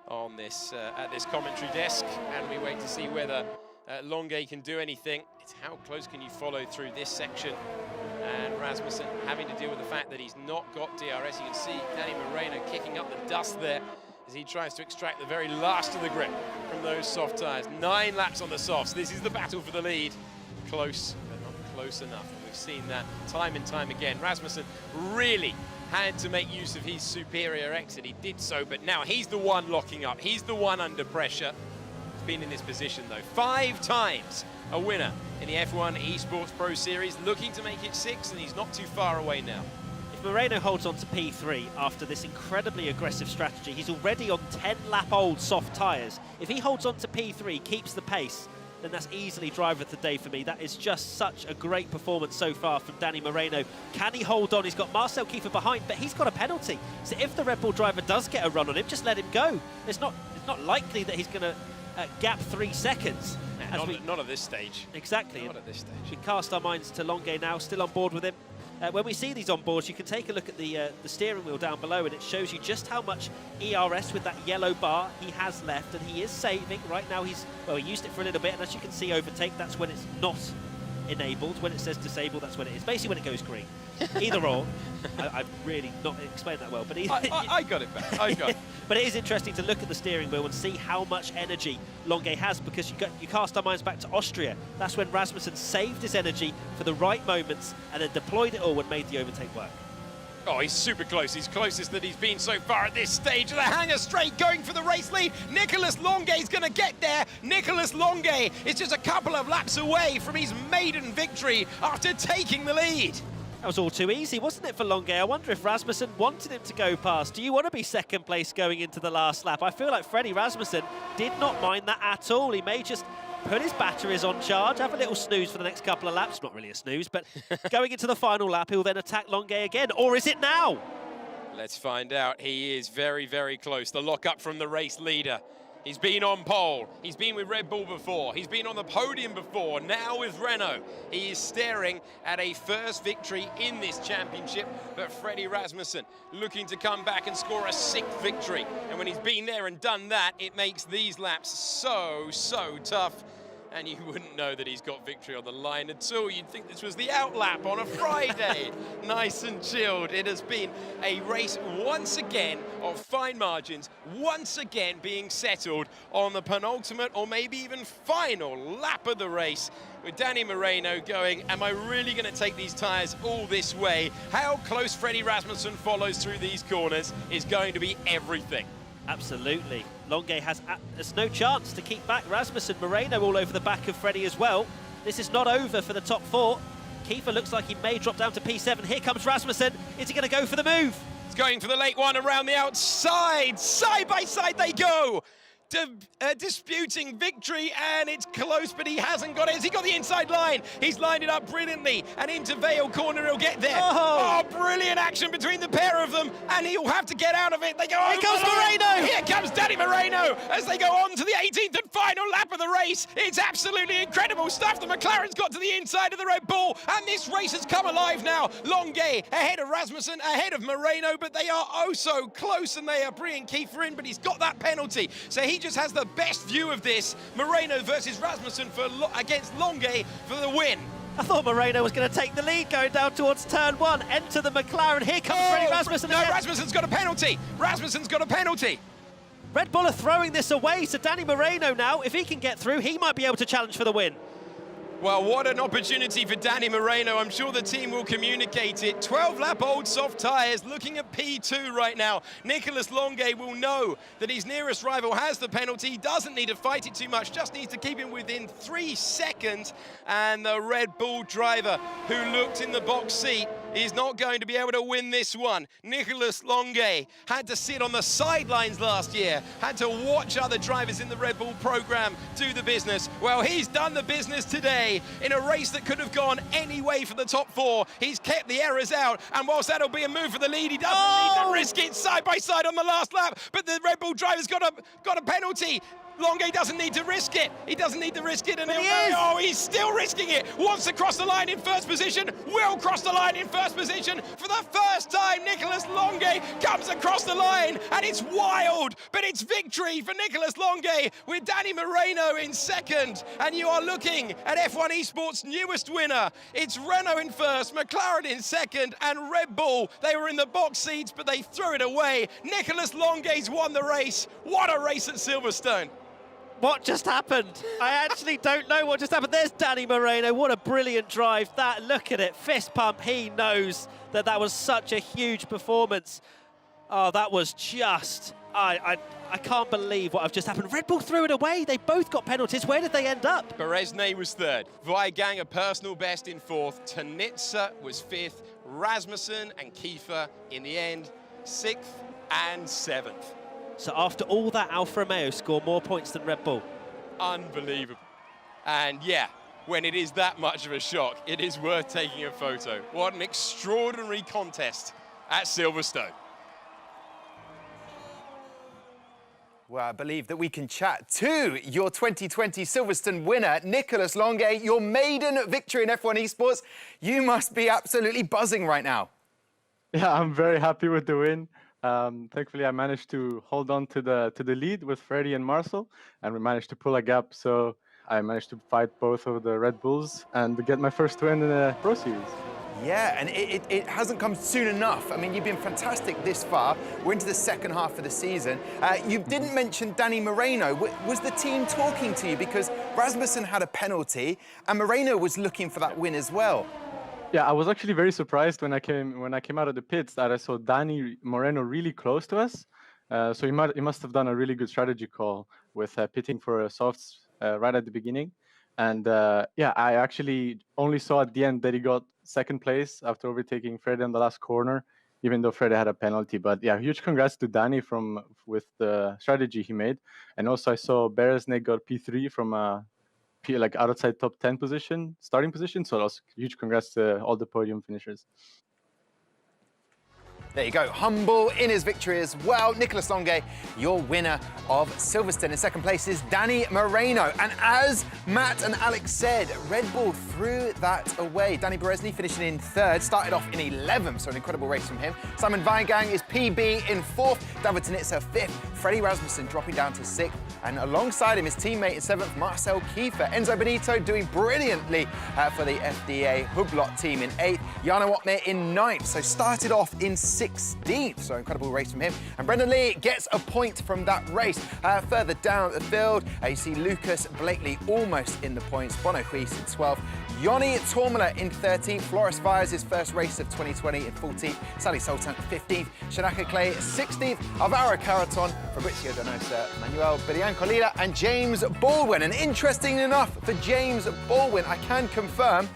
on this at this commentary desk, and we wait to see whether Longuet can do anything. It's how close can you follow through this section, and Rasmussen having to deal with the fact that he's not got DRS. You can see Danny Moreno kicking up the dust there as he tries to extract the very last of the grip from those soft tyres. 9 laps on the softs. This is the battle for the lead. Close, but not close enough. And we've seen that time and time again. Rasmussen really had to make use of his superior exit. He did so, but now he's the one locking up. He's the one under pressure. He's been in this position, though. 5 times a winner in the F1 Esports Pro Series, looking to make it 6, and he's not too far away now. If Moreno holds on to P3 after this incredibly aggressive strategy, he's already on 10-lap-old soft tyres. If he holds on to P3, keeps the pace, then that's easily driver of the day for me. That is just such a great performance so far from Danny Moreno. Can he hold on? He's got Marcel Kiefer behind, but he's got a penalty. So if the Red Bull driver does get a run on him, just let him go. It's not likely that he's going to gap 3 seconds. Not at this stage. Exactly. Not at this stage. We cast our minds to Longuet now, still on board with him. When we see these on boards, you can take a look at the steering wheel down below, and it shows you just how much ERS with that yellow bar he has left, and he is saving. Right now he used it for a little bit, and as you can see, overtake, that's when it's not enabled. When it says disable, that's when it is. Basically when it goes green. Either or. I've really not explained that well, but I got it back. I got it. But it is interesting to look at the steering wheel and see how much energy Longuet has, because you cast our minds back to Austria. That's when Rasmussen saved his energy for the right moments and then deployed it all and made the overtake work. Oh, he's super close. He's closest that he's been so far at this stage. The hanger straight going for the race lead. Nicolas Longuet's going to get there. Nicolas Longuet is just a couple of laps away from his maiden victory after taking the lead. That was all too easy, wasn't it, for Longuet? I wonder if Rasmussen wanted him to go past. Do you want to be second place going into the last lap? I feel like Freddie Rasmussen did not mind that at all. He may just put his batteries on charge, have a little snooze for the next couple of laps. Not really a snooze, but going into the final lap, he'll then attack Longuet again. Or is it now? Let's find out. He is very, very close. The lock-up from the race leader. He's been on pole. He's been with Red Bull before. He's been on the podium before. Now with Renault. He is staring at a first victory in this championship. But Freddie Rasmussen looking to come back and score a 6th victory. And when he's been there and done that, it makes these laps so tough. And you wouldn't know that he's got victory on the line at all. You'd think this was the outlap on a Friday. Nice and chilled. It has been a race once again of fine margins, once again being settled on the penultimate or maybe even final lap of the race, with Danny Moreno going, am I really going to take these tyres all this way? How close Freddie Rasmussen follows through these corners is going to be everything. Absolutely. Longuet has no chance to keep back Rasmussen. Moreno all over the back of Freddie as well. This is not over for the top 4. Kiefer looks like he may drop down to P7. Here comes Rasmussen. Is he going to go for the move? He's going for the late one around the outside. Side by side they go. Disputing victory, and it's close, but he hasn't got it. Has he got the inside line? He's lined it up brilliantly, and into Vale corner he'll get there. Oh, brilliant action between the pair of them, and he'll have to get out of it. They go over. Here comes Moreno! Here comes Danny Moreno as they go on to the 18th and final lap of the race. It's absolutely incredible stuff. The McLaren's got to the inside of the Red Bull, and this race has come alive now. Longuet ahead of Rasmussen, ahead of Moreno, but they are oh so close, and they are bringing Kiefer in, but he's got that penalty. So he just has the best view of this. Moreno versus Rasmussen against Longuet for the win. I thought Moreno was going to take the lead going down towards turn 1. Enter the McLaren. Here comes Freddie Rasmussen. No, Rasmussen's got a penalty. Rasmussen's got a penalty. Red Bull are throwing this away, so Danny Moreno now, if he can get through, he might be able to challenge for the win. Well, what an opportunity for Danny Moreno. I'm sure the team will communicate it. 12-lap-old soft tyres, looking at P2 right now. Nicolas Longuet will know that his nearest rival has the penalty. He doesn't need to fight it too much, just needs to keep him within 3 seconds. And the Red Bull driver, who looked in the box seat is not going to be able to win this one. Nicolas Longuet had to sit on the sidelines last year, had to watch other drivers in the Red Bull program do the business. Well, he's done the business today in a race that could have gone any way for the top 4. He's kept the errors out, and whilst that'll be a move for the lead, he doesn't need to risk it side by side on the last lap, but the Red Bull driver's got a penalty. Longuet doesn't need to risk it. He doesn't need to risk it, and he's still risking it. Wants to cross the line in first position. Will cross the line in first position for the first time. Nicolas Longuet comes across the line, and it's wild, but it's victory for Nicolas Longuet with Danny Moreno in second. And you are looking at F1 Esports' newest winner. It's Renault in first, McLaren in second, and Red Bull. They were in the box seats, but they threw it away. Nicolas Longuet's won the race. What a race at Silverstone. What just happened? I actually don't know what just happened. There's Danny Moreno. What a brilliant drive. That, look at it, fist pump. He knows that was such a huge performance. Oh, that was just, I can't believe what have just happened. Red Bull threw it away. They both got penalties. Where did they end up? Beresnay was third. Weigang a personal best in fourth. Tanitsa was fifth. Rasmussen and Kiefer in the end, 6th and 7th. So after all that, Alfa Romeo score more points than Red Bull. Unbelievable. And yeah, when it is that much of a shock, it is worth taking a photo. What an extraordinary contest at Silverstone. Well, I believe that we can chat to your 2020 Silverstone winner, Nicolas Longuet, your maiden victory in F1 Esports. You must be absolutely buzzing right now. Yeah, I'm very happy with the win. Thankfully, I managed to hold on to the lead with Freddie and Marcel, and we managed to pull a gap. So I managed to fight both of the Red Bulls and get my first win in the Pro Series. Yeah, and it hasn't come soon enough. I mean, you've been fantastic this far. We're into the second half of the season. You didn't mention Danny Moreno. Was the team talking to you? Because Rasmussen had a penalty, and Moreno was looking for that win as well. Yeah, I was actually very surprised when I came out of the pits that I saw Danny Moreno really close to us. So he must have done a really good strategy call with pitting for a softs right at the beginning. And yeah, I actually only saw at the end that he got second place after overtaking Freddie on the last corner, even though Freddie had a penalty. But yeah, huge congrats to Danny with the strategy he made. And also I saw Beresnay got P3 from like outside top 10 position, starting position. So also huge congrats to all the podium finishers. There you go, humble in his victory as well. Nicolas Longuet, your winner of Silverstone. In second place is Danny Moreno. And as Matt and Alex said, Red Bull threw that away. Danny Beresnay finishing in third, started off in 11th, so an incredible race from him. Simon Weigang is PB in fourth, David Tanitsa fifth, Freddie Rasmussen dropping down to sixth, and alongside him, his teammate in seventh, Marcel Kiefer. Enzo Benito doing brilliantly for the FDA Hublot team in eighth, Jarno Otmar in ninth, so started off in 16th, so incredible race from him. And Brendan Lee gets a point from that race. Further down the field, you see Lucas Blakely almost in the points, Bono Huis in 12th, Yoni Tormala in 13th, Floris Fires his first race of 2020 in 14th, Sally Sultan 15th, Shanaka Clay 16th, Alvaro Caraton, Fabrizio Donosa, Manuel Biancolila and James Baldwin. And interesting enough for James Baldwin, I can confirm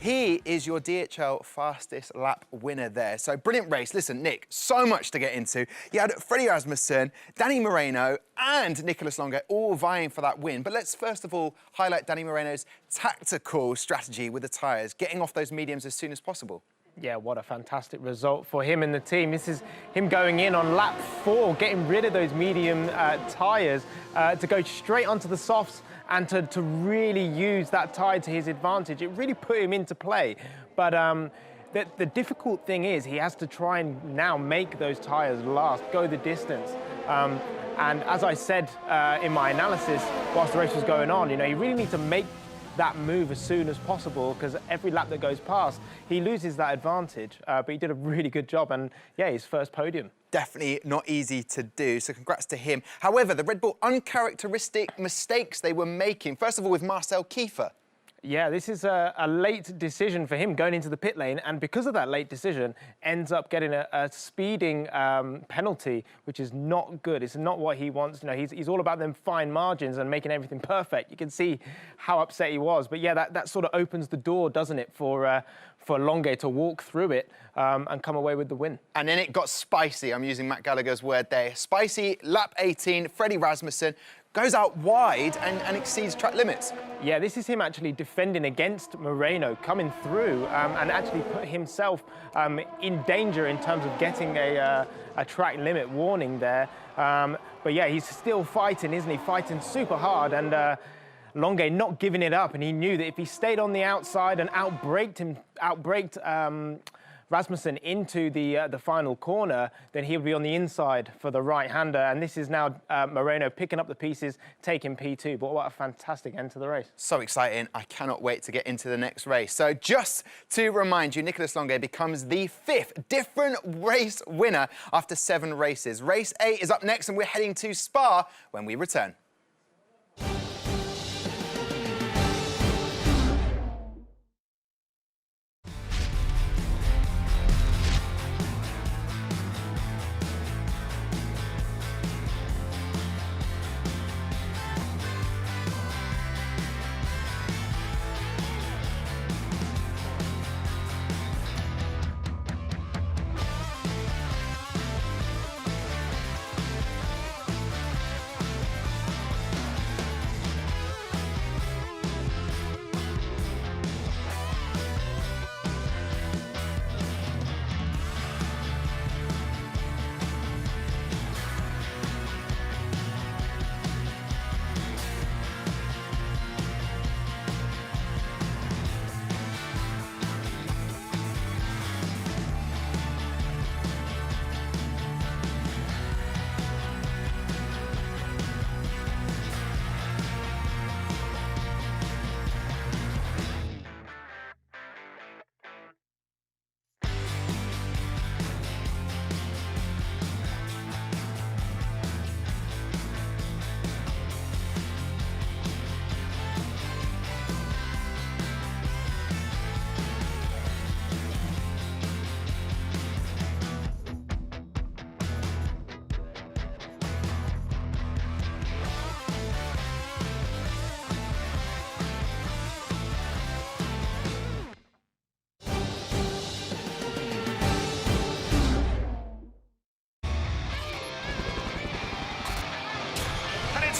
he is your DHL fastest lap winner there. So brilliant race. Listen, Nick, so much to get into. You had Freddie Rasmussen, Danny Moreno and Nicolas Longuet all vying for that win. But let's first of all highlight Danny Moreno's tactical strategy with the tyres, getting off those mediums as soon as possible. Yeah, what a fantastic result for him and the team. This is him going in on lap 4, getting rid of those medium tyres to go straight onto the softs and to really use that tyre to his advantage. It really put him into play. But the difficult thing is he has to try and now make those tyres last, go the distance. And as I said in my analysis whilst the race was going on, you know, you really need to make that move as soon as possible, because every lap that goes past, he loses that advantage. But he did a really good job, and yeah, his first podium. Definitely not easy to do, so congrats to him. However, the Red Bull uncharacteristic mistakes they were making, first of all with Marcel Kiefer. Yeah, this is a late decision for him going into the pit lane, and because of that late decision, ends up getting a speeding penalty, which is not good. It's not what he wants. You know, he's all about them fine margins and making everything perfect. You can see how upset he was. But yeah, that sort of opens the door, doesn't it, for for Longue to walk through it and come away with the win. And then it got spicy. I'm using Matt Gallagher's word there. Spicy, lap 18, Freddie Rasmussen goes out wide and exceeds track limits. Yeah, this is him actually defending against Moreno, coming through and actually put himself in danger in terms of getting a track limit warning there. But yeah, he's still fighting, isn't he? Fighting super hard, and Longue not giving it up, and he knew that if he stayed on the outside and outbraked Rasmussen into the final corner, then he'll be on the inside for the right-hander. And this is now Moreno picking up the pieces, taking P2. But what a fantastic end to the race. So exciting. I cannot wait to get into the next race. So just to remind you, Nicolas Longue becomes the 5th different race winner after 7 races. Race 8 is up next, and we're heading to Spa when we return.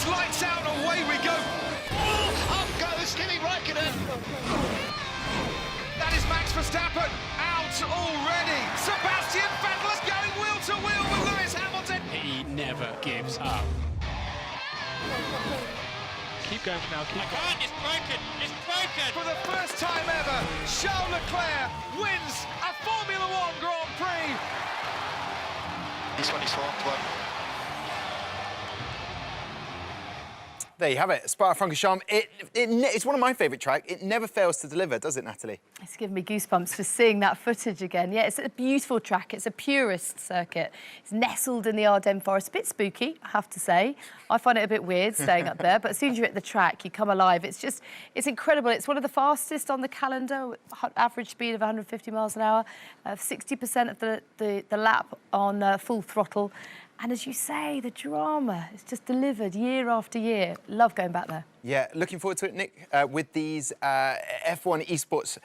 Lights out, away we go. Up goes Kimi Räikkönen. That is Max Verstappen out already. Sebastian Vettel is going wheel to wheel with Lewis Hamilton. He never gives up. Keep going now. Keep going. It's broken. It's broken. For the first time ever, Charles Leclerc wins a Formula One Grand Prix. This one is for There you have it, Spa-Francorchamps. It's one of my favourite tracks. It never fails to deliver, does it, Natalie? It's given me goosebumps just seeing that footage again. Yeah, it's a beautiful track. It's a purist circuit. It's nestled in the Ardennes forest. A bit spooky, I have to say. I find it a bit weird staying up there, but as soon as you're at the track, you come alive. It's incredible. It's one of the fastest on the calendar, average speed of 150 miles an hour, 60% of the lap on full throttle. And as you say, the drama is just delivered year after year. Love going back there. Yeah, looking forward to it, Nick, with these F1 Esports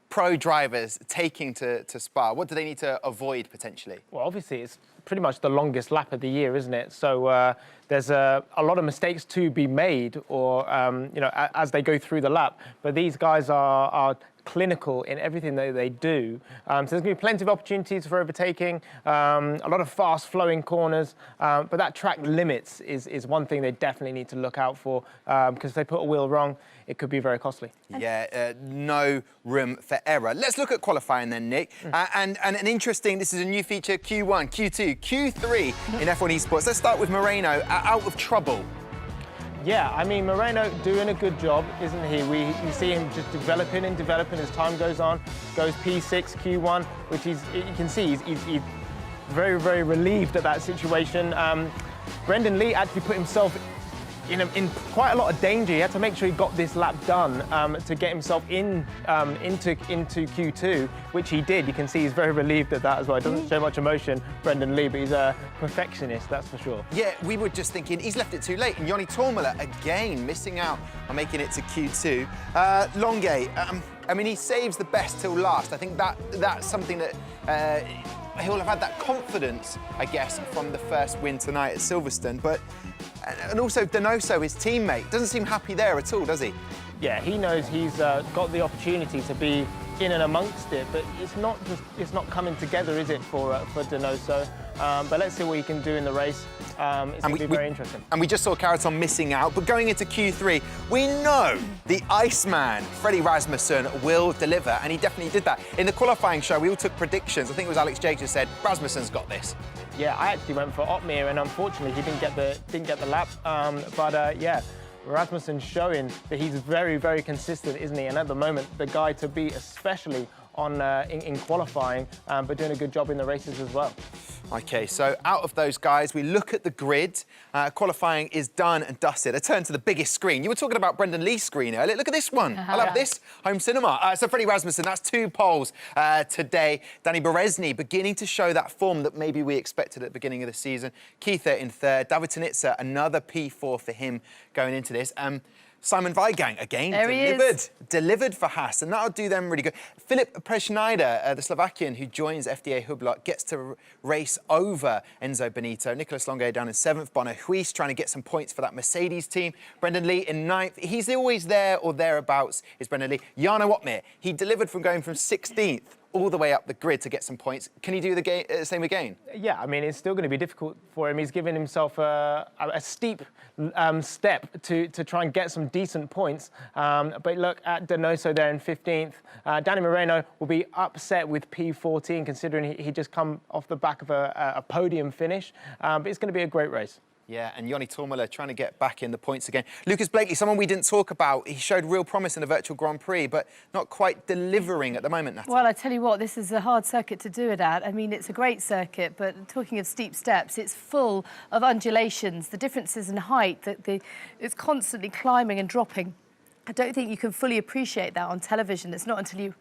Pro drivers taking to Spa. What do they need to avoid, potentially? Well, obviously, it's pretty much the longest lap of the year, isn't it? So there's a lot of mistakes to be made, or you know, as they go through the lap. But these guys are clinical in everything that they do. So there's going to be plenty of opportunities for overtaking, a lot of fast-flowing corners, but that track limits is one thing they definitely need to look out for, because if they put a wheel wrong, it could be very costly. Yeah, no room for error. Let's look at qualifying then, Nick. And an interesting, this is a new feature, Q1, Q2, Q3 in F1 Esports. Let's start with Moreno, out of trouble. Yeah, I mean, Moreno doing a good job, isn't he? We see him just developing as time goes on. Goes P6, Q1, which you can see he's very, very relieved at that situation. Brendan Lee actually put himself in quite a lot of danger. He had to make sure he got this lap done to get himself into Q2, which he did. You can see he's very relieved at that as well. He doesn't show much emotion, Brendan Lee, but he's a perfectionist, that's for sure. Yeah, we were just thinking he's left it too late. And Joni Tourmala, again, missing out on making it to Q2. Longue, I mean, he saves the best till last. I think that's something that he'll have had that confidence, I guess, from the first win tonight at Silverstone. And also Donoso, his teammate, doesn't seem happy there at all, does he? Yeah, he knows he's got the opportunity to be in and amongst it, but it's not coming together, is it, for Donoso? But let's see what he can do in the race. It's going to be very interesting. And we just saw Caraton missing out, but going into Q3, we know the Iceman, Freddie Rasmussen, will deliver, and he definitely did that. In the qualifying show, we all took predictions. I think it was Alex Jakes who said, Rasmussen's got this. Yeah, I actually went for Otmir, and unfortunately he didn't get the lap. Yeah, Rasmussen's showing that he's very, very consistent, isn't he? And at the moment, the guy to beat, especially on in qualifying, but doing a good job in the races as well. OK, so out of those guys, we look at the grid. Qualifying is done and dusted. A turn to the biggest screen. You were talking about Brendan Lee's screen earlier. Look at this one. I love this. Home cinema. So Freddie Rasmussen, that's 2 poles today. Danny Berezny beginning to show that form that maybe we expected at the beginning of the season. Keitha in 3rd. David Tanitsa, another P4 for him going into this. Simon Weigang, again, delivered for Haas, and that'll do them really good. Filip Preschneider, the Slovakian who joins FDA Hublot, gets to race over Enzo Benito. Nicolas Longue down in 7th. Bono Huis trying to get some points for that Mercedes team. Brendan Lee in 9th. He's always there or thereabouts, is Brendan Lee. Jarno Otmir, he delivered from going from 16th all the way up the grid to get some points. Can he do the same again? Yeah, I mean, it's still going to be difficult for him. He's given himself a steep step to try and get some decent points. But look at Donoso there in 15th. Danny Moreno will be upset with P14, considering he just come off the back of a podium finish. But it's going to be a great race. Yeah, and Joni Tourmala trying to get back in the points again. Lucas Blakely, someone we didn't talk about. He showed real promise in the virtual Grand Prix, but not quite delivering at the moment, Natalie. Well, I tell you what, this is a hard circuit to do it at. I mean, it's a great circuit, but talking of steep steps, it's full of undulations, the differences in height, it's constantly climbing and dropping. I don't think you can fully appreciate that on television. It's not until you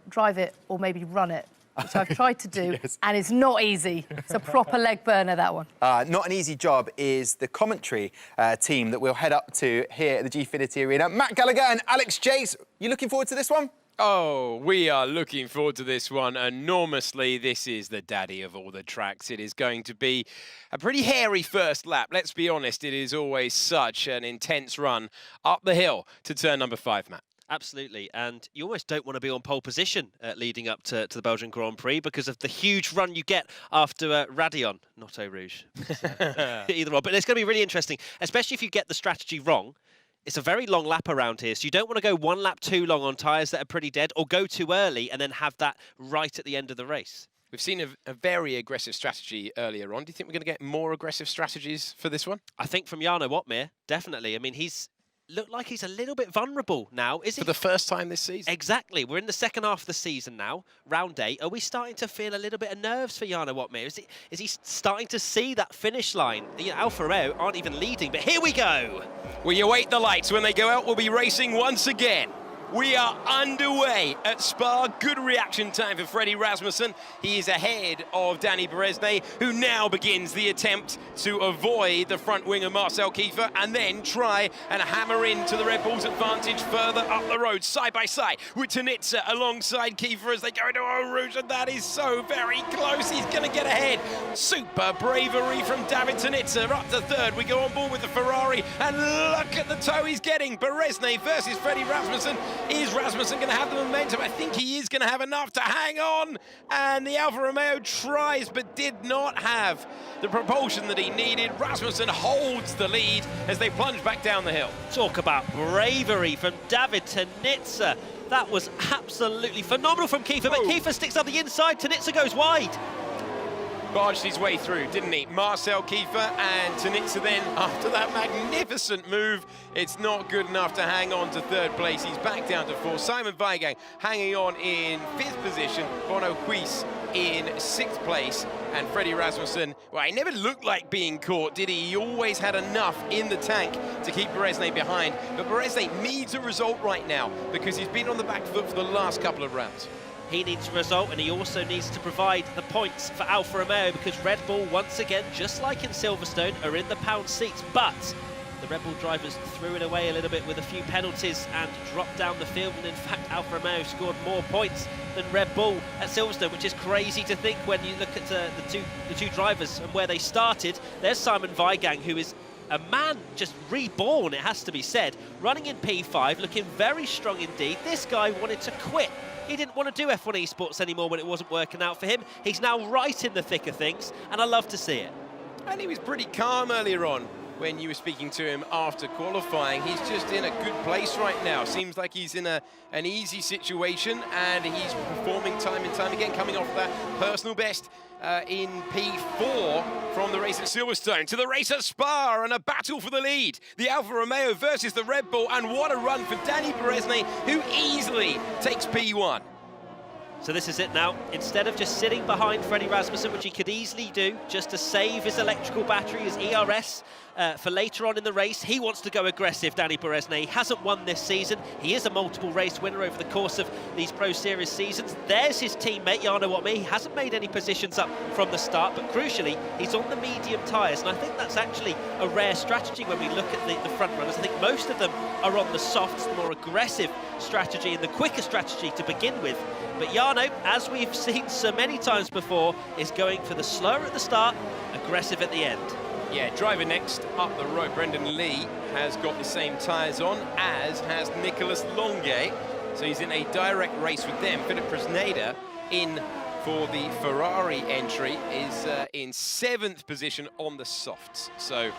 drive it or maybe run it, which I've tried to do, and it's not easy. It's a proper leg burner, that one. Not an easy job is the commentary team that we'll head up to here at the Gfinity Arena. Matt Gallagher and Alex Jakes, you looking forward to this one? Oh, we are looking forward to this one enormously. This is the daddy of all the tracks. It is going to be a pretty hairy first lap. Let's be honest, it is always such an intense run up the hill to turn number 5, Matt. Absolutely, and you almost don't want to be on pole position leading up to the Belgian Grand Prix because of the huge run you get after Radion, not Eau Rouge. Either or, but it's going to be really interesting, especially if you get the strategy wrong. It's a very long lap around here, so you don't want to go 1 lap too long on tyres that are pretty dead, or go too early and then have that right at the end of the race. We've seen a very aggressive strategy earlier on. Do you think we're going to get more aggressive strategies for this one? I think from Jarno Otmir, definitely. I mean, looked like he's a little bit vulnerable now, is he? For the first time this season. Exactly. We're in the second half of the season now, round 8. Are we starting to feel a little bit of nerves for Jarno Otmir? Is he starting to see that finish line? Alfa Romeo aren't even leading, but here we go. We await the lights. When they go out, we'll be racing once again. We are underway at Spa. Good reaction time for Freddie Rasmussen. He is ahead of Danny Berezny, who now begins the attempt to avoid the front wing of Marcel Kiefer and then try and hammer into the Red Bull's advantage further up the road, side by side with Tanitsa alongside Kiefer as they go into Eau Rouge, and that is so very close. He's going to get ahead. Super bravery from David Tanitsa. Up to 3rd. We go on board with the Ferrari, and look at the tow he's getting. Berezny versus Freddie Rasmussen. Is Rasmussen going to have the momentum? I think he is going to have enough to hang on. And the Alfa Romeo tries, but did not have the propulsion that he needed. Rasmussen holds the lead as they plunge back down the hill. Talk about bravery from David Tanitsa. That was absolutely phenomenal from Kiefer, but Kiefer sticks on the inside. Tanitsa goes wide. Barged his way through, didn't he? Marcel Kiefer and Tanitsa then, after that magnificent move, it's not good enough to hang on to 3rd place. He's back down to 4th. Simon Weigang hanging on in 5th position. Bono Huis in 6th place. And Freddie Rasmussen, well, he never looked like being caught, did he? He always had enough in the tank to keep Beresnay behind. But Beresnay needs a result right now because he's been on the back foot for the last couple of rounds. He needs a result, and he also needs to provide the points for Alfa Romeo, because Red Bull, once again, just like in Silverstone, are in the pound seats. But the Red Bull drivers threw it away a little bit with a few penalties and dropped down the field. And in fact, Alfa Romeo scored more points than Red Bull at Silverstone, which is crazy to think when you look at the two drivers and where they started. There's Simon Weigang, who is a man just reborn, it has to be said, running in P5, looking very strong indeed. This guy wanted to quit. He didn't want to do F1 Esports anymore when it wasn't working out for him. He's now right in the thick of things, and I love to see it. And he was pretty calm earlier on when you were speaking to him after qualifying. He's just in a good place right now. Seems like he's in an easy situation, and he's performing time and time again, coming off that personal best in P4 from the race at Silverstone to the race at Spa, and a battle for the lead. The Alfa Romeo versus the Red Bull, and what a run for Danny Beresnay, who easily takes P1. So this is it now. Instead of just sitting behind Freddie Rasmussen, which he could easily do, just to save his electrical battery, his ERS, for later on in the race, he wants to go aggressive, Danny Beresnay. He hasn't won this season. He is a multiple race winner over the course of these Pro Series seasons. There's his teammate, Jarno Opmeer. He hasn't made any positions up from the start, but crucially, he's on the medium tyres, and I think that's actually a rare strategy when we look at the front runners. I think most of them are on the softs, the more aggressive strategy and the quicker strategy to begin with. But Jarno, as we've seen so many times before, is going for the slower at the start, aggressive at the end. Yeah, driver next up the road, Brendan Lee, has got the same tyres on, as has Nicolas Longuet. So he's in a direct race with them. Philip Presneda in for the Ferrari entry is in 7th position on the softs. So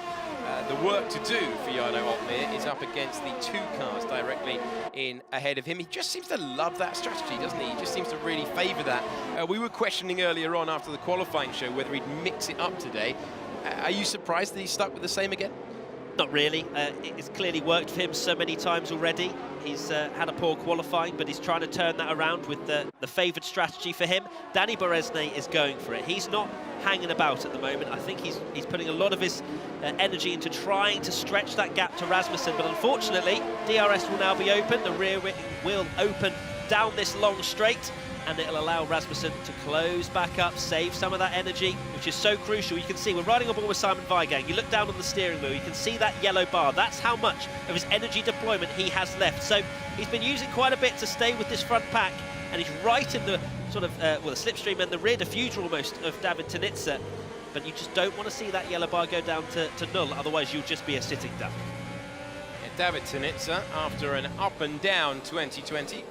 the work to do for Jarno Opmeer is up against the 2 cars directly in ahead of him. He just seems to love that strategy, doesn't he? He just seems to really favour that. We were questioning earlier on after the qualifying show whether he'd mix it up today. Are you surprised that he's stuck with the same again? Not really. It's clearly worked for him so many times already. He's had a poor qualifying, but he's trying to turn that around with the favoured strategy for him. Danny Beresnay is going for it. He's not hanging about at the moment. I think he's putting a lot of his energy into trying to stretch that gap to Rasmussen, but unfortunately, DRS will now be open. The rear wing will open down this long straight, and it'll allow Rasmussen to close back up, save some of that energy, which is so crucial. You can see we're riding on board with Simon Weigang. You look down on the steering wheel, you can see that yellow bar. That's how much of his energy deployment he has left. So he's been using quite a bit to stay with this front pack, and he's right in the sort of, the slipstream and the rear diffuser almost of David Tunitsa. But you just don't want to see that yellow bar go down to null, otherwise you'll just be a sitting duck. Yeah, David Tunitsa, after an up and down 2020,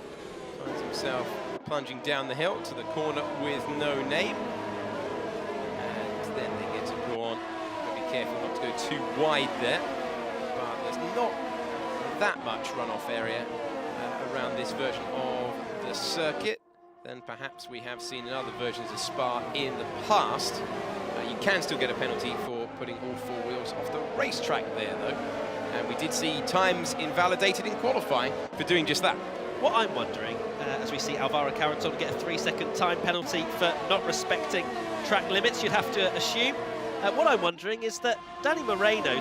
finds himself plunging down the hill to the corner with no name, and then they get to go on. But be careful not to go too wide there, but there's not that much runoff area around this version of the circuit than perhaps we have seen in other versions of Spa in the past. You can still get a penalty for putting all 4 wheels off the racetrack there though, and we did see times invalidated in qualifying for doing just that. What I'm wondering, as we see Alvaro Carreton get a 3-second time penalty for not respecting track limits, you'd have to assume. What I'm wondering is that Danny Moreno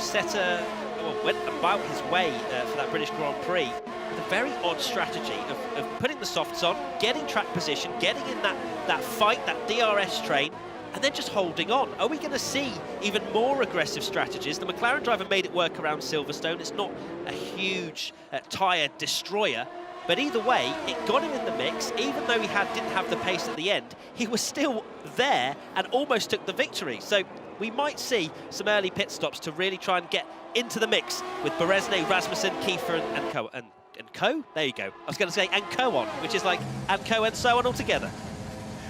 went about his way for that British Grand Prix with a very odd strategy of putting the softs on, getting track position, getting in that fight, that DRS train, and then just holding on. Are we going to see even more aggressive strategies? The McLaren driver made it work around Silverstone. It's not a huge tyre destroyer. But either way, it got him in the mix. Even though he didn't have the pace at the end, he was still there and almost took the victory. So we might see some early pit stops to really try and get into the mix with Beresnay, Rasmussen, Kiefer and Co. And Co? There you go. I was going to say and Co on, which is like and Co and so on all together.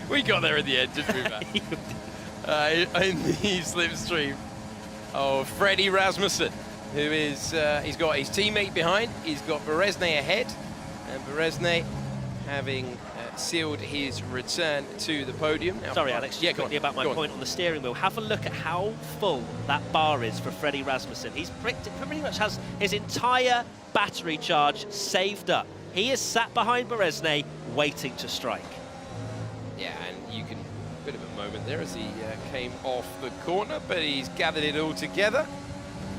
We got there at the end, didn't we, Matt? In the slipstream of Freddie Rasmussen, who is, he's got his teammate behind, he's got Beresnay ahead, and Beresnay having sealed his return to the podium. Now, sorry, Alex, just quickly about my point on the steering wheel. Have a look at how full that bar is for Freddie Rasmussen. He's pretty much has his entire battery charge saved up. He is sat behind Beresnay, waiting to strike. Yeah, and you can Bit of a moment there as he came off the corner, but he's gathered it all together.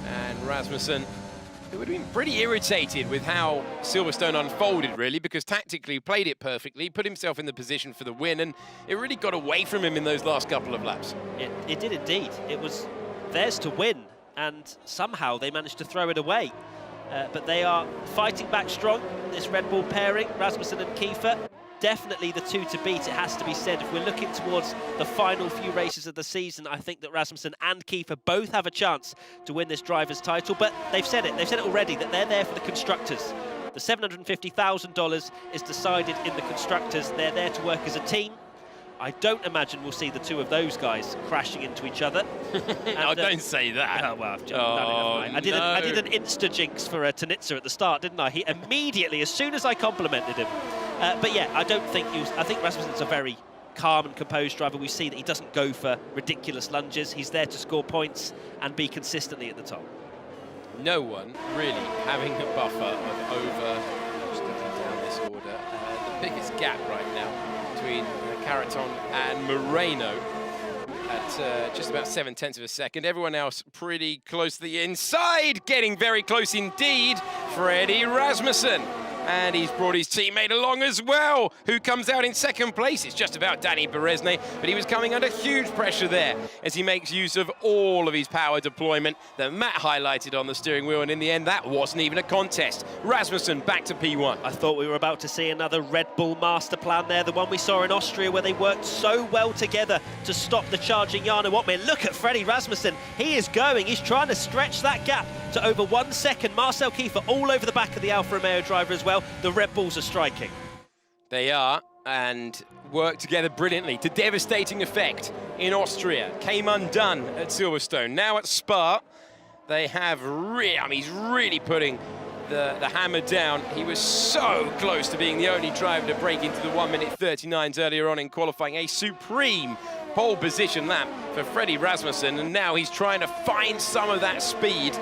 And Rasmussen, who would have been pretty irritated with how Silverstone unfolded, really, because tactically he played it perfectly, put himself in the position for the win, and it really got away from him in those last couple of laps. It did indeed. It was theirs to win, and somehow they managed to throw it away. But they are fighting back strong, this Red Bull pairing, Rasmussen and Kiefer. Definitely the two to beat, it has to be said. If we're looking towards the final few races of the season, I think that Rasmussen and Kiefer both have a chance to win this driver's title, but they've said it already, that they're there for the constructors. The $750,000 is decided in the constructors. They're there to work as a team. I don't imagine we'll see the two of those guys crashing into each other. No, don't say that. Oh, well, I've done enough, mate. I did an insta-jinx for Tanitsa at the start, didn't I? He immediately, as soon as I complimented him. But yeah, I think Rasmussen's a very calm and composed driver. We see that he doesn't go for ridiculous lunges. He's there to score points and be consistently at the top. No one really having a buffer of over, just looking down this order, the biggest gap right now between Caraton and Moreno at just about 7/10 of a second. Everyone else pretty close to the inside, getting very close indeed. Freddie Rasmussen. And he's brought his teammate along as well, who comes out in second place. It's just about Danny Berezne, but he was coming under huge pressure there as he makes use of all of his power deployment that Matt highlighted on the steering wheel, and in the end, that wasn't even a contest. Rasmussen back to P1. I thought we were about to see another Red Bull master plan there, the one we saw in Austria, where they worked so well together to stop the charging Jarno Opmeer. Look at Freddie Rasmussen. He is going. He's trying to stretch that gap to over 1 second. Marcel Kiefer all over the back of the Alfa Romeo driver as well. The Red Bulls are striking. They are, and work together brilliantly to devastating effect in Austria. Came undone at Silverstone. Now at Spa, they have he's really putting the hammer down. He was so close to being the only driver to break into the 1:39s earlier on in qualifying. A supreme pole position lap for Freddie Rasmussen, and now he's trying to find some of that speed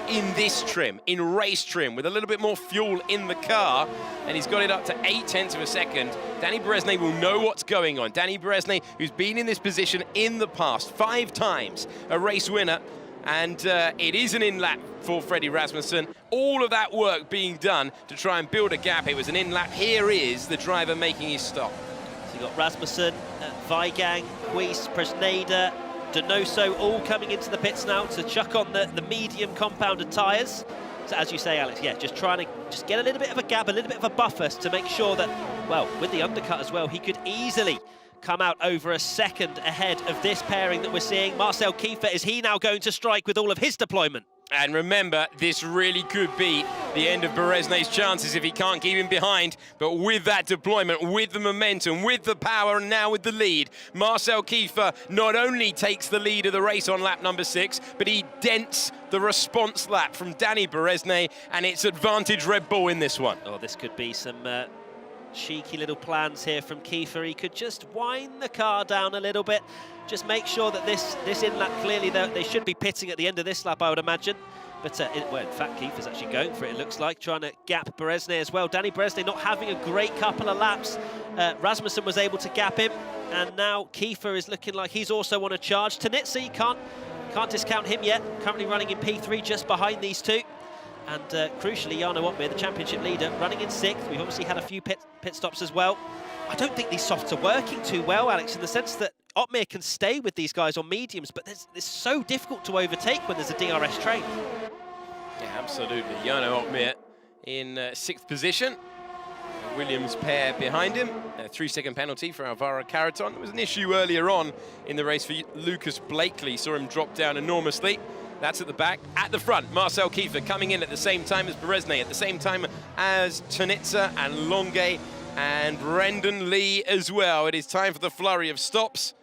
in this trim, in race trim, with a little bit more fuel in the car, and he's got it up to 8/10 of a second. Danny Berezne will know what's going on. Danny Berezne, who's been in this position in the past 5 times, a race winner, and it is an in-lap for Freddie Rasmussen. All of that work being done to try and build a gap. It was an in-lap. Here is the driver making his stop. So you've got Rasmussen, Weigang, Huis, Presneda, Donoso all coming into the pits now to chuck on the medium compounded tyres. So as you say, Alex, yeah, just trying to get a little bit of a gap, a little bit of a buffer to make sure that, well, with the undercut as well, he could easily come out over a second ahead of this pairing that we're seeing. Marcel Kiefer, is he now going to strike with all of his deployment? And remember, this really could be the end of Berezne's chances if he can't keep him behind. But with that deployment, with the momentum, with the power, and now with the lead, Marcel Kiefer not only takes the lead of the race on lap number 6, but he dents the response lap from Danny Berezne, and it's advantage Red Bull in this one. Oh, this could be some cheeky little plans here from Kiefer. He could just wind the car down a little bit, just make sure that this in-lap, clearly they should be pitting at the end of this lap, I would imagine. But well, in fact, Kiefer's actually going for it, it looks like, trying to gap Berezne as well. Danny Berezne not having a great couple of laps. Rasmussen was able to gap him, and now Kiefer is looking like he's also on a charge. Tanitsa, you can't discount him yet, currently running in P3 just behind these two. And crucially, Jarno Opmeer, the championship leader, running in 6th. We've obviously had a few pit stops as well. I don't think these softs are working too well, Alex, in the sense that Opmeer can stay with these guys on mediums, but it's so difficult to overtake when there's a DRS train. Yeah, absolutely. Jarno Opmeer in 6th position. Williams pair behind him. A 3-second penalty for Alvaro Caraton. There was an issue earlier on in the race for Lucas Blakely. Saw him drop down enormously. That's at the back. At the front, Marcel Kiefer coming in at the same time as Berezne, at the same time as Tanitsa and Longue and Brendan Lee as well. It is time for the flurry of stops.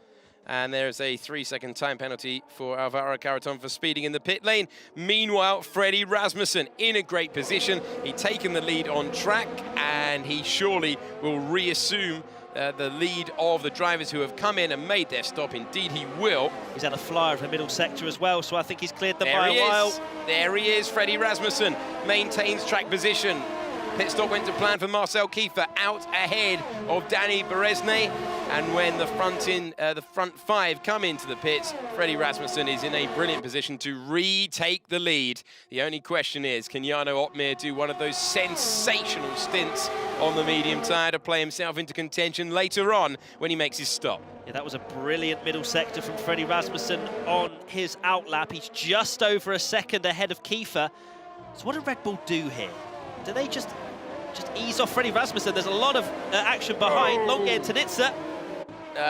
And there's a 3-second time penalty for Alvaro Caraton for speeding in the pit lane. Meanwhile, Freddie Rasmussen in a great position. He'd taken the lead on track, and he surely will reassume the lead of the drivers who have come in and made their stop. Indeed, he will. He's had a flyer of the middle sector as well, so I think he's cleared them by a while. There he is, Freddie Rasmussen maintains track position. Pit stop went to plan for Marcel Kiefer, out ahead of Danny Berezne. And when the front five come into the pits, Freddie Rasmussen is in a brilliant position to retake the lead. The only question is, can Jarno Opmeer do one of those sensational stints on the medium tyre to play himself into contention later on when he makes his stop? Yeah, that was a brilliant middle sector from Freddie Rasmussen on his outlap. He's just over a second ahead of Kiefer. So what did Red Bull do here? Do they just ease off Freddie Rasmussen? There's a lot of action behind. Longuet and Tanitsa.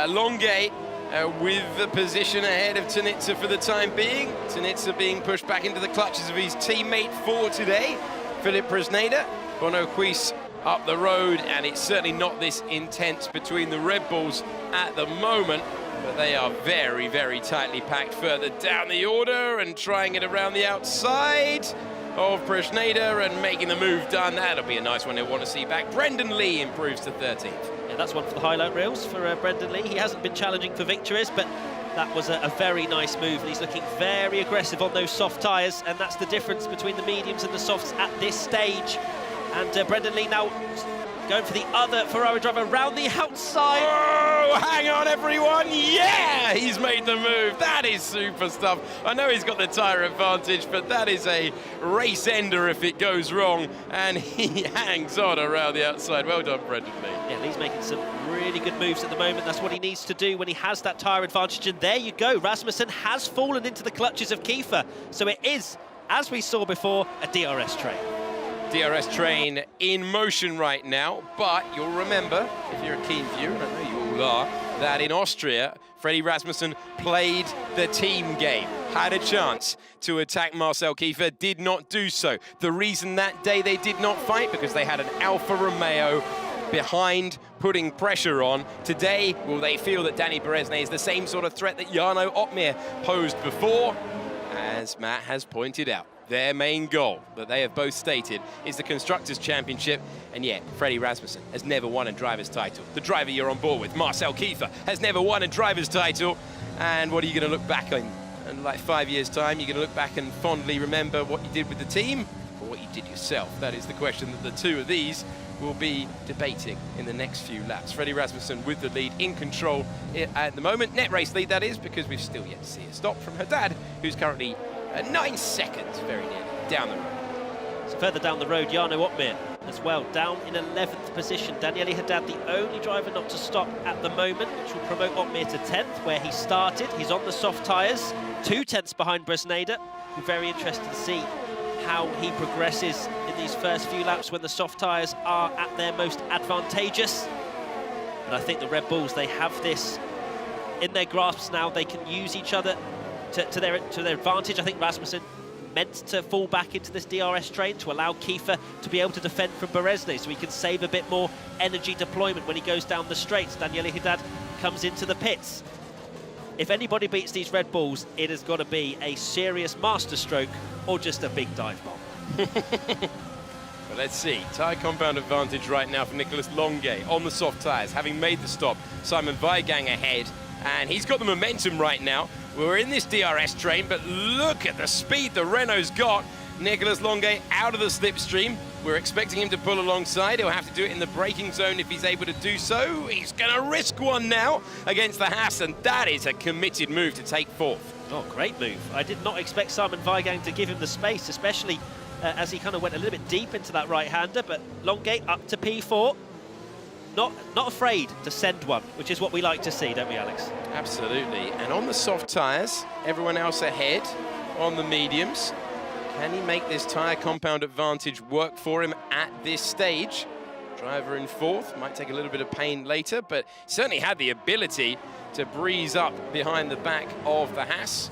Longuet with the position ahead of Tanitsa for the time being. Tanitsa being pushed back into the clutches of his teammate for today, Philippe Presneda. Bono Quis up the road, and it's certainly not this intense between the Red Bulls at the moment, but they are very, very tightly packed further down the order and trying it around the outside of Presneda and making the move done. That'll be a nice one they'll want to see back. Brendan Lee improves to 13th. Yeah, that's one for the highlight reels for Brendan Lee. He hasn't been challenging for victories, but that was a very nice move, and he's looking very aggressive on those soft tyres, and that's the difference between the mediums and the softs at this stage. And Brendan Lee now going for the other Ferrari driver around the outside. Oh, hang on, everyone. Yeah, he's made the move. That is super stuff. I know he's got the tyre advantage, but that is a race ender if it goes wrong. And he hangs on around the outside. Well done, Brendan Lee. Yeah, Lee's making some really good moves at the moment. That's what he needs to do when he has that tyre advantage. And there you go. Rasmussen has fallen into the clutches of Kiefer. So it is, as we saw before, a DRS train. DRS train in motion right now, but you'll remember, if you're a keen viewer, and I know you all are, that in Austria, Freddie Rasmussen played the team game, had a chance to attack Marcel Kiefer, did not do so. The reason that day they did not fight, because they had an Alfa Romeo behind, putting pressure on. Today, will they feel that Danny Berezne is the same sort of threat that Jarno Opmeer posed before? As Matt has pointed out, their main goal that they have both stated is the Constructors' Championship, and yet Freddie Rasmussen has never won a driver's title. The driver you're on board with, Marcel Kiefer, has never won a driver's title, and what are you going to look back on? In like 5 years' time, you're going to look back and fondly remember what you did with the team or what you did yourself? That is the question that the two of these will be debating in the next few laps. Freddie Rasmussen with the lead, in control at the moment. Net race lead, that is, because we've still yet to see a stop from Haddad, who's currently 9 seconds, very nearly, down the road. So further down the road, Jarno Opmeer as well, down in 11th position. Daniele Haddad, the only driver not to stop at the moment, which will promote Opmeer to 10th, where he started. He's on the soft tyres, 2 tenths behind Bresneda. We're very interested to see how he progresses in these first few laps when the soft tyres are at their most advantageous. And I think the Red Bulls, they have this in their grasps now. They can use each other to their advantage. I think Rasmussen meant to fall back into this DRS train to allow Kiefer to be able to defend from Berezne, so he can save a bit more energy deployment when he goes down the straights. Daniele Haddad comes into the pits. If anybody beats these Red Bulls, it has got to be a serious masterstroke or just a big dive bomb. Well, let's see. Tyre compound advantage right now for Nicolas Longuet on the soft tyres, having made the stop. Simon Weigang ahead, and he's got the momentum right now. We're in this DRS train, but look at the speed the Renault's got. Nicolas Longuet out of the slipstream. We're expecting him to pull alongside. He'll have to do it in the braking zone if he's able to do so. He's going to risk one now against the Haas, and that is a committed move to take 4th. Oh, great move. I did not expect Simon Weigang to give him the space, especially as he kind of went a little bit deep into that right-hander, but Longuet up to P4. Not afraid to send one, which is what we like to see, don't we, Alex? Absolutely. And on the soft tyres, everyone else ahead on the mediums. Can he make this tyre compound advantage work for him at this stage? Driver in 4th, might take a little bit of pain later, but certainly had the ability to breeze up behind the back of the Haas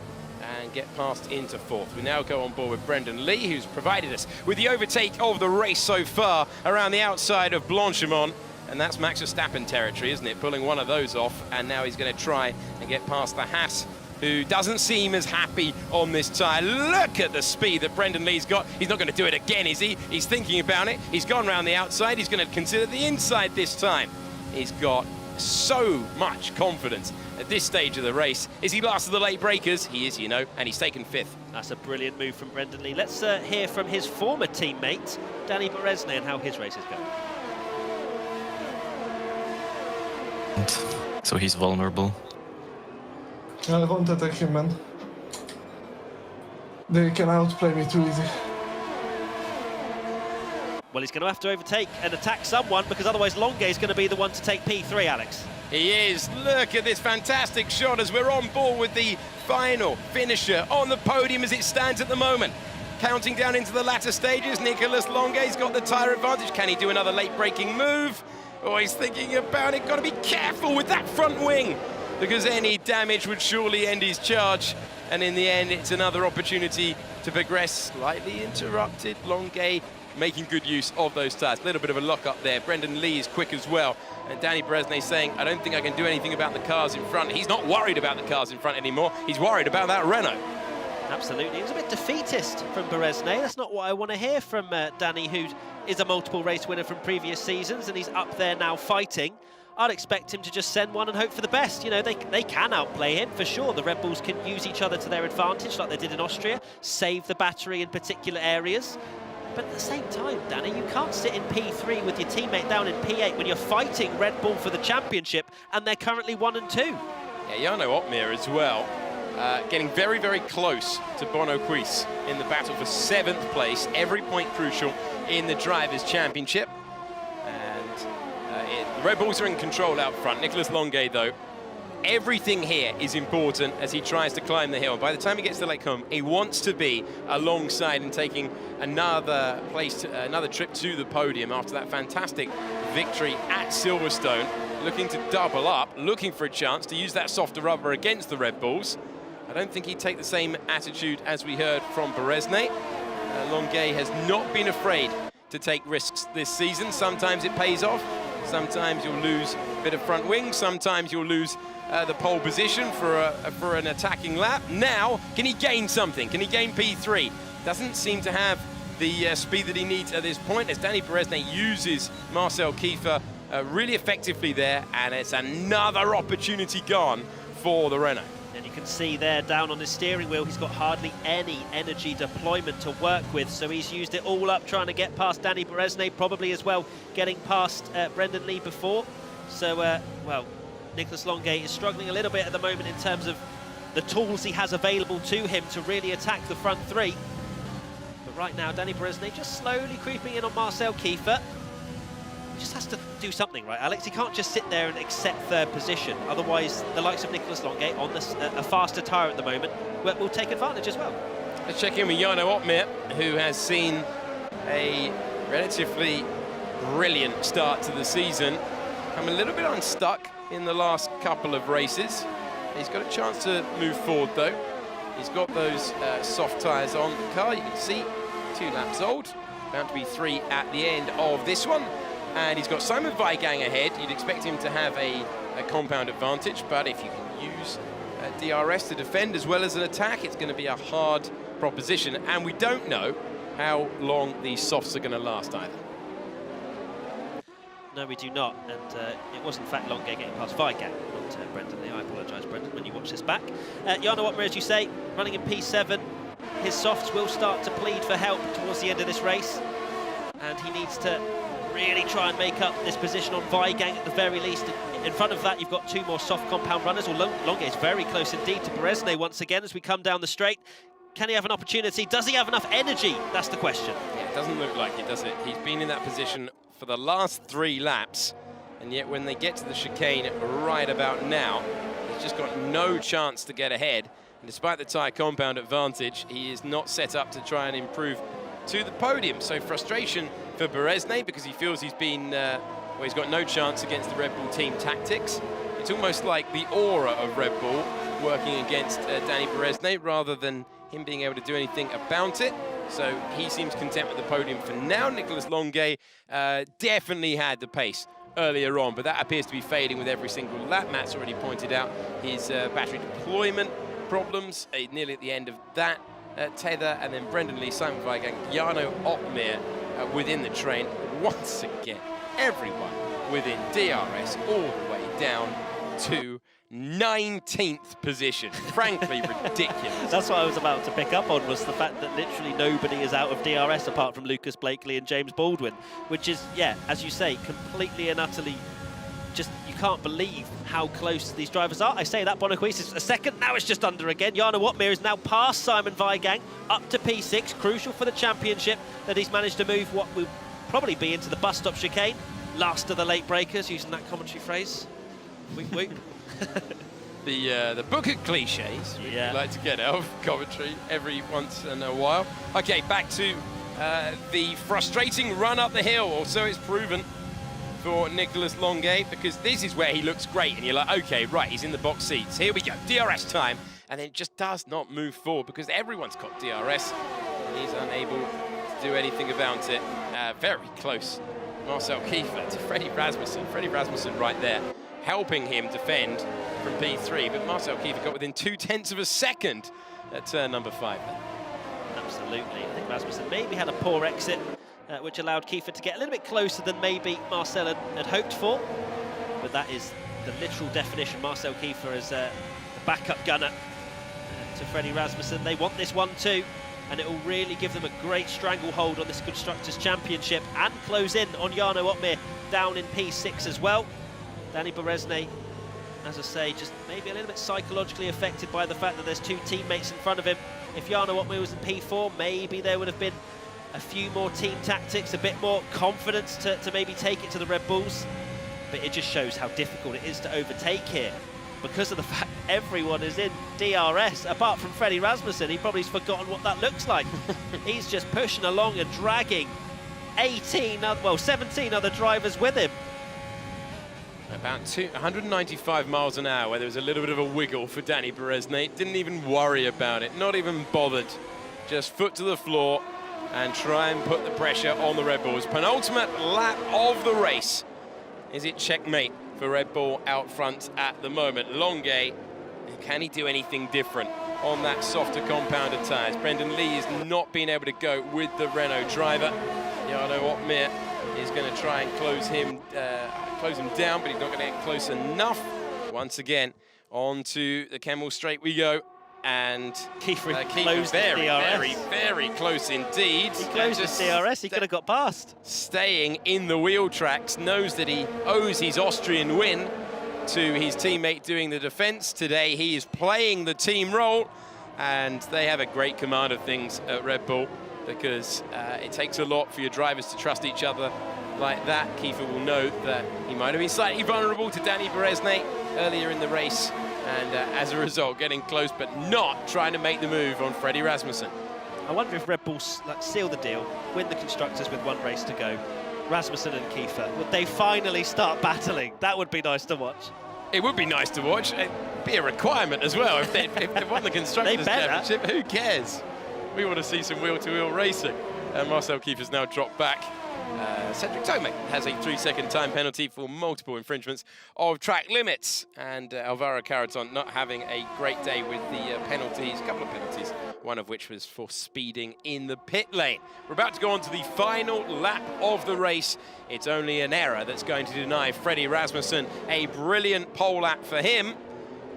and get past into 4th. We now go on board with Brendan Lee, who's provided us with the overtake of the race so far around the outside of Blanchimont. And that's Max Verstappen territory, isn't it? Pulling one of those off, and now he's going to try and get past the Haas, who doesn't seem as happy on this tyre. Look at the speed that Brendan Lee's got. He's not going to do it again, is he? He's thinking about it. He's gone round the outside. He's going to consider the inside this time. He's got so much confidence at this stage of the race. Is he last of the late breakers? He is, you know, and he's taken 5th. That's a brilliant move from Brendan Lee. Let's hear from his former teammate, Danny Beresnay, and how his race is going. So he's vulnerable. I won't attack him, man. They can outplay me too easy. Well, he's going to have to overtake and attack someone, because otherwise Longuet is going to be the one to take P3, Alex. He is. Look at this fantastic shot as we're on board with the final finisher on the podium as it stands at the moment. Counting down into the latter stages, Nicolas Longuet's got the tyre advantage. Can he do another late-braking move? Oh, he's thinking about it. Got to be careful with that front wing, because any damage would surely end his charge. And in the end, it's another opportunity to progress. Slightly interrupted. Longuet making good use of those tyres. A little bit of a lock-up there. Brendan Lee is quick as well. And Danny Beresnay saying, I don't think I can do anything about the cars in front. He's not worried about the cars in front anymore. He's worried about that Renault. Absolutely. It was a bit defeatist from Beresnay. That's not what I want to hear from Danny, who is a multiple race winner from previous seasons, and he's up there now fighting. I'd expect him to just send one and hope for the best. You know, they can outplay him, for sure. The Red Bulls can use each other to their advantage, like they did in Austria, save the battery in particular areas. But at the same time, Danny, you can't sit in P3 with your teammate down in P8 when you're fighting Red Bull for the championship, and they're currently 1 and 2. Yeah, Jarno Opmeer as well, getting very, very close to Bono Cuisse in the battle for 7th place. Every point crucial in the Drivers' Championship. The Red Bulls are in control out front. Nicolas Longuet, though, everything here is important as he tries to climb the hill. By the time he gets to Lake Home, he wants to be alongside and taking another trip to the podium after that fantastic victory at Silverstone, looking to double up, looking for a chance to use that softer rubber against the Red Bulls. I don't think he'd take the same attitude as we heard from Beresnay. Longuet has not been afraid to take risks this season. Sometimes it pays off. Sometimes you'll lose a bit of front wing. Sometimes you'll lose the pole position for an attacking lap. Now, can he gain something? Can he gain P3? Doesn't seem to have the speed that he needs at this point, as Danny Beresnay uses Marcel Kiefer really effectively there, and it's another opportunity gone for the Renault. And you can see there down on his steering wheel, he's got hardly any energy deployment to work with, so he's used it all up trying to get past Danny Beresnay, probably as well getting past Brendan Lee before. So, well, Nicolas Longuet is struggling a little bit at the moment in terms of the tools he has available to him to really attack the front three. But right now, Danny Beresnay just slowly creeping in on Marcel Kiefer. He just has to do something, right, Alex? He can't just sit there and accept 3rd position. Otherwise, the likes of Nicolas Longuet on this, a faster tyre at the moment will take advantage as well. Let's check in with Jarno Opmeer, who has seen a relatively brilliant start to the season. I'm a little bit unstuck in the last couple of races. He's got a chance to move forward, though. He's got those soft tyres on the car. You can see 2 laps old. Bound to be 3 at the end of this one. And he's got Simon Weigang ahead. You'd expect him to have a compound advantage, but if you can use DRS to defend as well as an attack, it's going to be a hard proposition. And we don't know how long these softs are going to last either. No, we do not, and it was in fact Longuet getting past Weigang, not Brendan Lee. I apologise, Brendan, when you watch this back. Jarno Opmeer, as you say, running in P7. His softs will start to plead for help towards the end of this race, and he needs to really try and make up this position on Weigang at the very least. In front of that, you've got 2 more soft compound runners. Longuet is very close indeed to Beresnay once again as we come down the straight. Can he have an opportunity? Does he have enough energy? That's the question. Yeah, it doesn't look like it, does it? He's been in that position for the last 3 laps, and yet when they get to the chicane right about now, he's just got no chance to get ahead. And despite the tyre compound advantage, he is not set up to try and improve to the podium. So frustration for Beresnay, because he feels he's been, well, he's got no chance against the Red Bull team tactics. It's almost like the aura of Red Bull working against Danny Beresnay rather than him being able to do anything about it. So he seems content with the podium for now. Nicolas Longuet definitely had the pace earlier on, but that appears to be fading with every single lap. Matt's already pointed out his battery deployment problems nearly at the end of that tether, and then Brendan Lee, Simon Weigang, Jarno Opmeer within the train. Once again, everyone within DRS all the way down to 19th position. Frankly, ridiculous. That's what I was about to pick up on, was the fact that literally nobody is out of DRS apart from Lucas Blakely and James Baldwin, which is, yeah, as you say, completely and utterly just, you can't believe how close these drivers are. I say that Bonacuis is a second, now it's just under again. Jarno Wotmir is now past Simon Weigang, up to P6, crucial for the championship that he's managed to move what will probably be into the bus stop chicane. Last of the late breakers, using that commentary phrase. Whoop, whoop. The book of cliches we like to get out of commentary every once in a while. Okay, back to the frustrating run up the hill, or so it's proven for Nicolas Longuet, because this is where he looks great and you're like, okay, right, he's in the box seats. Here we go, DRS time. And then it just does not move forward because everyone's got DRS and he's unable to do anything about it. Very close, Marcel Kiefer to Freddie Rasmussen. Freddie Rasmussen right there, helping him defend from P3, but Marcel Kiefer got within 0.2 of a second at turn number 5. Absolutely, I think Rasmussen maybe had a poor exit, which allowed Kiefer to get a little bit closer than maybe Marcel had hoped for. But that is the literal definition. Marcel Kiefer as the backup gunner to Freddie Rasmussen. They want this one too, and it will really give them a great stranglehold on this Constructors' Championship and close in on Jarno Wotmir down in P6 as well. Danny Berezne, as I say, just maybe a little bit psychologically affected by the fact that there's two teammates in front of him. If Jarno Wotmir was in P4, maybe there would have been a few more team tactics, a bit more confidence to maybe take it to the Red Bulls. But it just shows how difficult it is to overtake here because of the fact everyone is in DRS, apart from Freddie Rasmussen. He probably's forgotten what that looks like. He's just pushing along and dragging 17 other drivers with him. About 195 miles an hour, where there was a little bit of a wiggle for Danny Berezne. Didn't even worry about it, not even bothered. Just foot to the floor and try and put the pressure on the Red Bulls. Penultimate lap of the race. Is it checkmate for Red Bull out front at the moment? Longuet, can he do anything different on that softer compounded tyres? Brendan Lee has not been able to go with the Renault driver. Jarno Wotmir is going to try and close him down, but he's not going to get close enough. Once again, onto the Kemmel Straight we go. And Kiefer closed very close indeed. He closed his DRS, he could have got past. Staying in the wheel tracks, knows that he owes his Austrian win to his teammate doing the defense. Today he is playing the team role, and they have a great command of things at Red Bull, because it takes a lot for your drivers to trust each other like that. Kiefer will note that he might have been slightly vulnerable to Danny Berezne earlier in the race, and as a result getting close but not trying to make the move on Freddie Rasmussen. I wonder if Red Bull seal the deal, win the Constructors with one race to go. Rasmussen and Kiefer, would they finally start battling? That would be nice to watch. It would be nice to watch. It'd be a requirement as well. If they won the Constructors' Championship, who cares? We want to see some wheel-to-wheel racing. And Marcel Kiefer's now dropped back. Cedric Tomei has a 3-second time penalty for multiple infringements of track limits. And Alvaro Caraton not having a great day with the penalties, a couple of penalties, one of which was for speeding in the pit lane. We're about to go on to the final lap of the race. It's only an error that's going to deny Freddie Rasmussen a brilliant pole lap for him.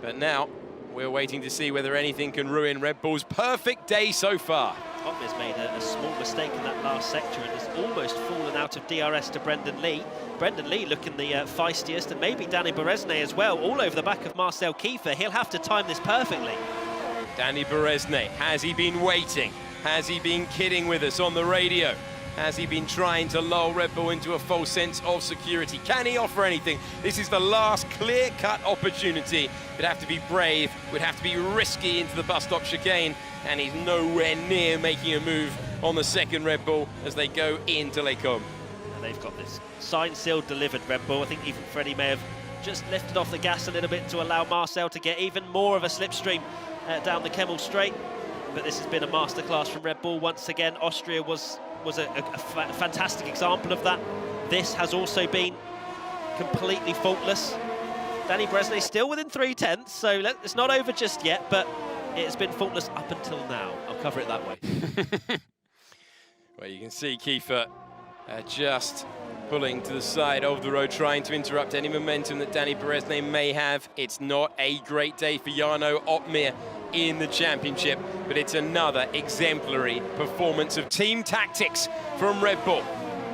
But now we're waiting to see whether anything can ruin Red Bull's perfect day so far. Wotmir's made a small mistake in that last sector and has almost fallen out of DRS to Brendan Lee. Brendan Lee looking the feistiest, and maybe Danny Berezne as well, all over the back of Marcel Kiefer. He'll have to time this perfectly. Danny Berezne, has he been waiting? Has he been kidding with us on the radio? Has he been trying to lull Red Bull into a false sense of security? Can he offer anything? This is the last clear-cut opportunity. Would have to be brave, would have to be risky into the bus stop chicane, and he's nowhere near making a move on the second Red Bull as they go into Les Combes. And they've got this signed, sealed, delivered Red Bull. I think even Freddie may have just lifted off the gas a little bit to allow Marcel to get even more of a slipstream down the Kemmel Straight. But this has been a masterclass from Red Bull. Once again, Austria was a fantastic example of that. This has also been completely faultless. Danny Berezne still within 0.3, so it's not over just yet, but it's been faultless up until now. I'll cover it that way. Well, you can see Kiefer just pulling to the side of the road, trying to interrupt any momentum that Danny Beresne may have. It's not a great day for Jarno Opmeer in the championship, but it's another exemplary performance of team tactics from Red Bull.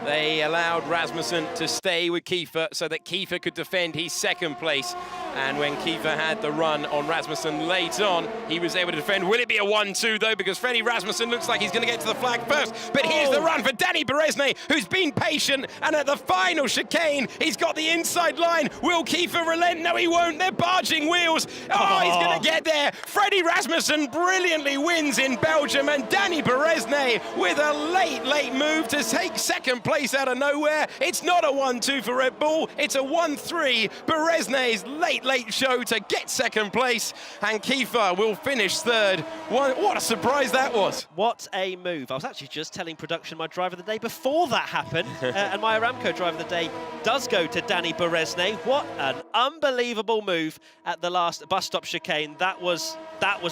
They allowed Rasmussen to stay with Kiefer so that Kiefer could defend his second place. And when Kiefer had the run on Rasmussen late on, he was able to defend. Will it be a 1-2 though? Because Freddie Rasmussen looks like he's going to get to the flag first. But here's the run for Danny Beresne, who's been patient. And at the final chicane, he's got the inside line. Will Kiefer relent? No, he won't. They're barging wheels. Oh, he's going to get there. Freddie Rasmussen brilliantly wins in Belgium. And Danny Beresne with a late move to take second place out of nowhere. It's not a 1-2 for Red Bull. It's a 1-3. Beresne's late show to get second place, and Kiefer will finish third. What a surprise that was. What a move. I was actually just telling production my driver of the day before that happened, and my Aramco driver of the day does go to Danny Beresne. What an unbelievable move at the last bus stop chicane. That was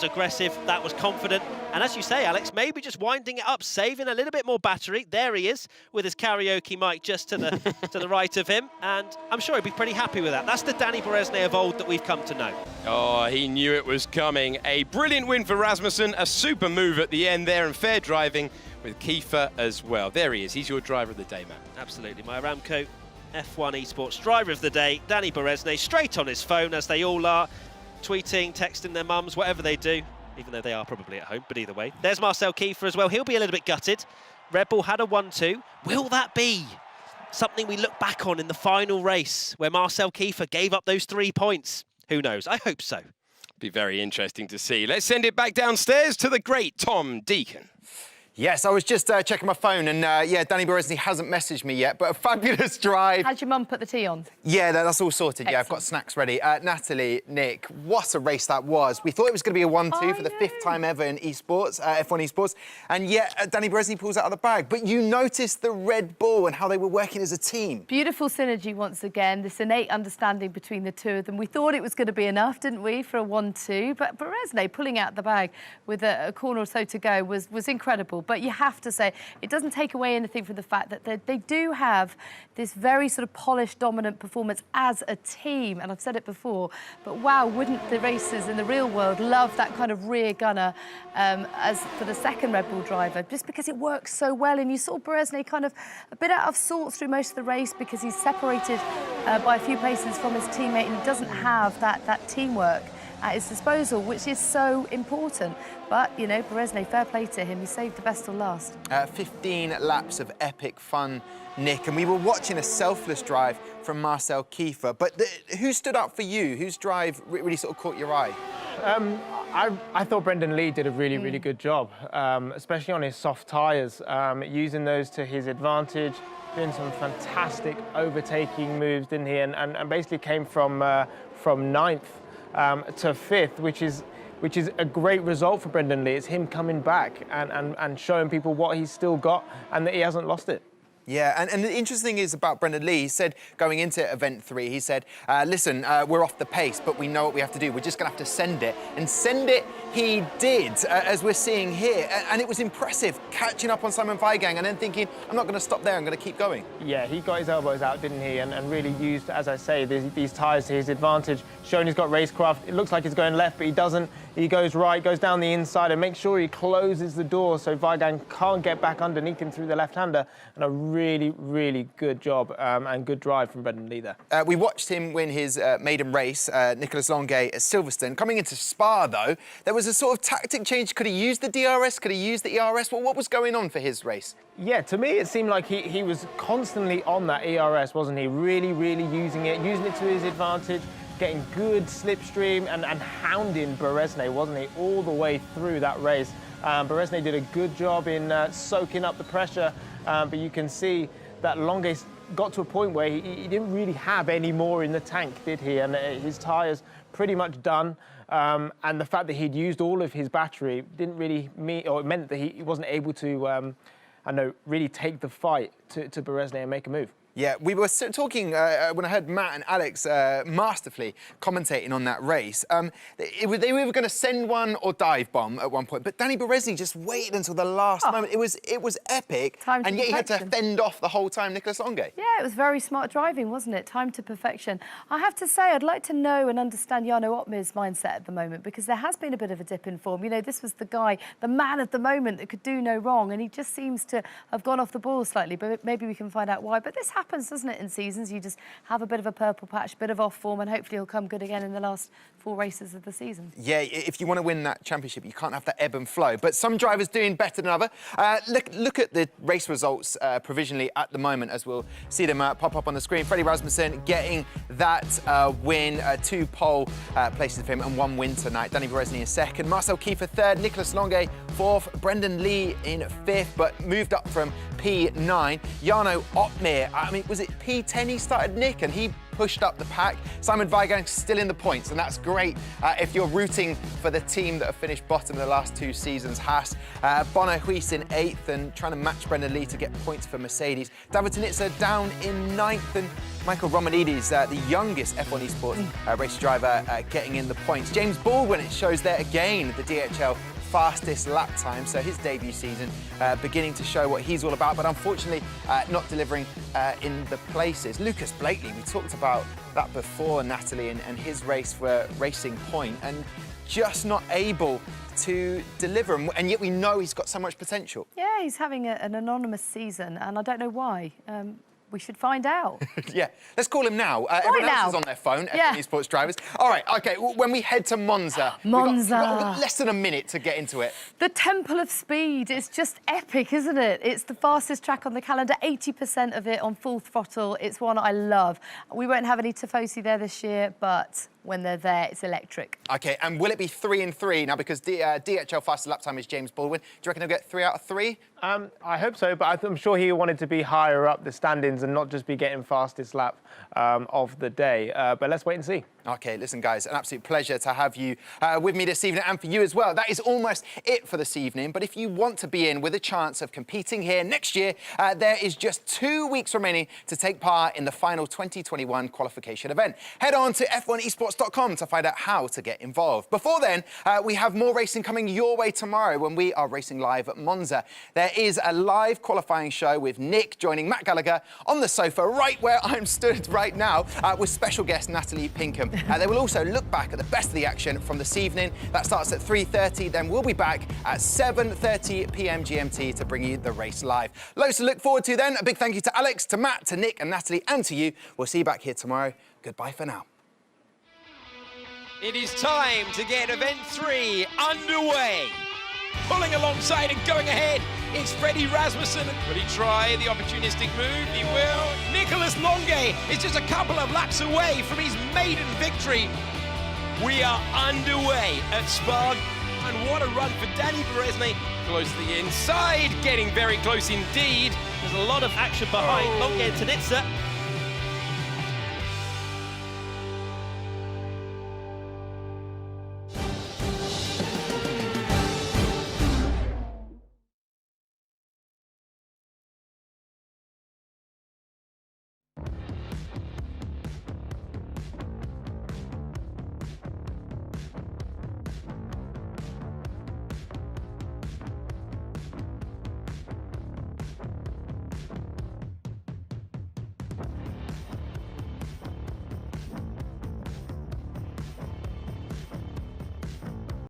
aggressive, that was confident, and as you say, Alex, maybe just winding it up, saving a little bit more battery. There he is with his karaoke mic just to the to the right of him, and I'm sure he'd be pretty happy with that. That's the Danny Beresne of old that we've come to know. Oh, he knew it was coming. A brilliant win for Rasmussen, a super move at the end there, and fair driving with Kiefer as well. There he is, he's your driver of the day, man. Absolutely, my Aramco F1 Esports driver of the day, Danny Beresne, straight on his phone, as they all are, tweeting, texting their mums, whatever they do, even though they are probably at home, but either way. There's Marcel Kiefer as well. He'll be a little bit gutted. Red Bull had a 1-2. Will that be something we look back on in the final race where Marcel Kiefer gave up those 3 points? Who knows? I hope so. Be very interesting to see. Let's send it back downstairs to the great Tom Deacon. Yes, I was just checking my phone, and yeah, Danny Beresne hasn't messaged me yet, but a fabulous drive. How'd your mum put the tea on? Yeah, that's all sorted. Excellent. Yeah, I've got snacks ready. Natalie, Nick, what a race that was. We thought it was going to be a 1-2 for the 5th time ever in esports, F1 Esports, and yet Danny Beresne pulls out of the bag. But you noticed the Red Bull and how they were working as a team. Beautiful synergy once again, this innate understanding between the two of them. We thought it was going to be enough, didn't we, for a 1-2, but Beresne pulling out the bag with a corner or so to go was incredible. But you have to say, it doesn't take away anything from the fact that they do have this very sort of polished, dominant performance as a team. And I've said it before, but wow, wouldn't the racers in the real world love that kind of rear gunner as for the second Red Bull driver, just because it works so well. And you saw Beresne kind of a bit out of sorts through most of the race because he's separated by a few places from his teammate, and he doesn't have that teamwork at his disposal, which is so important. But, you know, Beresne, fair play to him. He saved the best till last. 15 laps of epic fun, Nick, and we were watching a selfless drive from Marcel Kiefer. But who stood up for you? Whose drive really sort of caught your eye? I thought Brendan Lee did a really good job, especially on his soft tyres, using those to his advantage, doing some fantastic overtaking moves, didn't he? And basically came from 9th to 5th, which is a great result for Brendan Lee. It's him coming back and showing people what he's still got and that he hasn't lost it. Yeah, and the interesting is about Brendan Lee, he said going into event 3, he said, listen, we're off the pace, but we know what we have to do. We're just going to have to send it. And send it he did, as we're seeing here. And it was impressive, catching up on Simon Weigang and then thinking, I'm not going to stop there, I'm going to keep going. Yeah, he got his elbows out, didn't he? And really used, as I say, these tyres to his advantage, showing he's got racecraft. It looks like he's going left, but he doesn't. He goes right, goes down the inside, and makes sure he closes the door so Weigang can't get back underneath him through the left-hander. And a really good job and good drive from Brendan Lee there. We watched him win his maiden race, Nicolas Longuet at Silverstone. Coming into Spa, though, there was a sort of tactic change. Could he use the DRS? Could he use the ERS? Well, what was going on for his race? Yeah, to me, it seemed like he was constantly on that ERS, wasn't he? Really using it to his advantage, getting good slipstream and hounding Beresne, wasn't he, all the way through that race. Beresne did a good job in soaking up the pressure, but you can see that Longuet got to a point where he didn't really have any more in the tank, did he? And his tyres pretty much done. And the fact that he'd used all of his battery didn't really mean, or it meant that he wasn't able to, really take the fight to Beresne and make a move. Yeah, we were talking when I heard Matt and Alex masterfully commentating on that race. They were either going to send one or dive bomb at one point, but Danny Berezny just waited until the last moment. It was epic, and yet he had to fend off the whole time Nicolas Longuet. Yeah, it was very smart driving, wasn't it? Time to perfection. I have to say, I'd like to know and understand Jarno Opmeer's mindset at the moment, because there has been a bit of a dip in form. You know, this was the guy, the man of the moment that could do no wrong, and he just seems to have gone off the ball slightly, but maybe we can find out why. But this happens, doesn't it, in seasons? You just have a bit of a purple patch, bit of off form, and hopefully he'll come good again in the last 4 races of the season. Yeah, if you want to win that championship, you can't have that ebb and flow. But some drivers doing better than others. Look at the race results provisionally at the moment, as we'll see them pop up on the screen. Freddie Rasmussen getting that win, 2 pole places for him and 1 win tonight. Danny Berezny in 2nd, Marcel Kiefer 3rd, Nicolas Longuet 4th, Brendan Lee in 5th, but moved up from P9. Jarno Opmeer, I mean, was it P10 he started, Nick? And he pushed up the pack. Simon Weigang still in the points, and that's great if you're rooting for the team that have finished bottom in the last 2 seasons. Haas, Bono Huis in 8th and trying to match Brendan Lee to get points for Mercedes. David Tunitsa down in 9th, and Michael Romanides, the youngest F1 Esports race driver, getting in the points. James Baldwin, it shows there again, the DHL fastest lap time, so his debut season beginning to show what he's all about, but unfortunately not delivering in the places. Lucas Blakely, we talked about that before, Natalie, and his race for Racing Point, and just not able to deliver, and yet we know he's got so much potential. Yeah, he's having an anonymous season, and I don't know why. We should find out. Yeah, let's call him now. Everyone else is on their phone, F1 Esports drivers. All right, OK, when we head to Monza, we've got less than a minute to get into it. The Temple of Speed, it's just epic, isn't it? It's the fastest track on the calendar, 80% of it on full throttle. It's one I love. We won't have any Tifosi there this year, but when they're there, it's electric. OK, and will it be 3 and 3 now? Because DHL fastest lap time is James Baldwin. Do you reckon he'll get 3 out of 3? I hope so, but I'm sure he wanted to be higher up the standings and not just be getting fastest lap of the day. But let's wait and see. OK, listen, guys, an absolute pleasure to have you with me this evening, and for you as well. That is almost it for this evening. But if you want to be in with a chance of competing here next year, there is just 2 weeks remaining to take part in the final 2021 qualification event. Head on to f1esports.com to find out how to get involved. Before then, we have more racing coming your way tomorrow when we are racing live at Monza. There is a live qualifying show with Nick joining Matt Gallagher on the sofa right where I'm stood right now with special guest Natalie Pinkham. They will also look back at the best of the action from this evening. That starts at 3:30, then we'll be back at 7:30 p.m. GMT to bring you the race live. Loads to look forward to then. A big thank you to Alex, to Matt, to Nick and Natalie, and to you. We'll see you back here tomorrow. Goodbye for now. It is time to get event 3 underway. Pulling alongside and going ahead, it's Freddie Rasmussen. Will he try the opportunistic move? He will. Nicolas Longuet is just a couple of laps away from his maiden victory. We are underway at Spa, and what a run for Danny Berezny. Close to the inside, getting very close indeed. There's a lot of action behind Longuet and Tunitsa.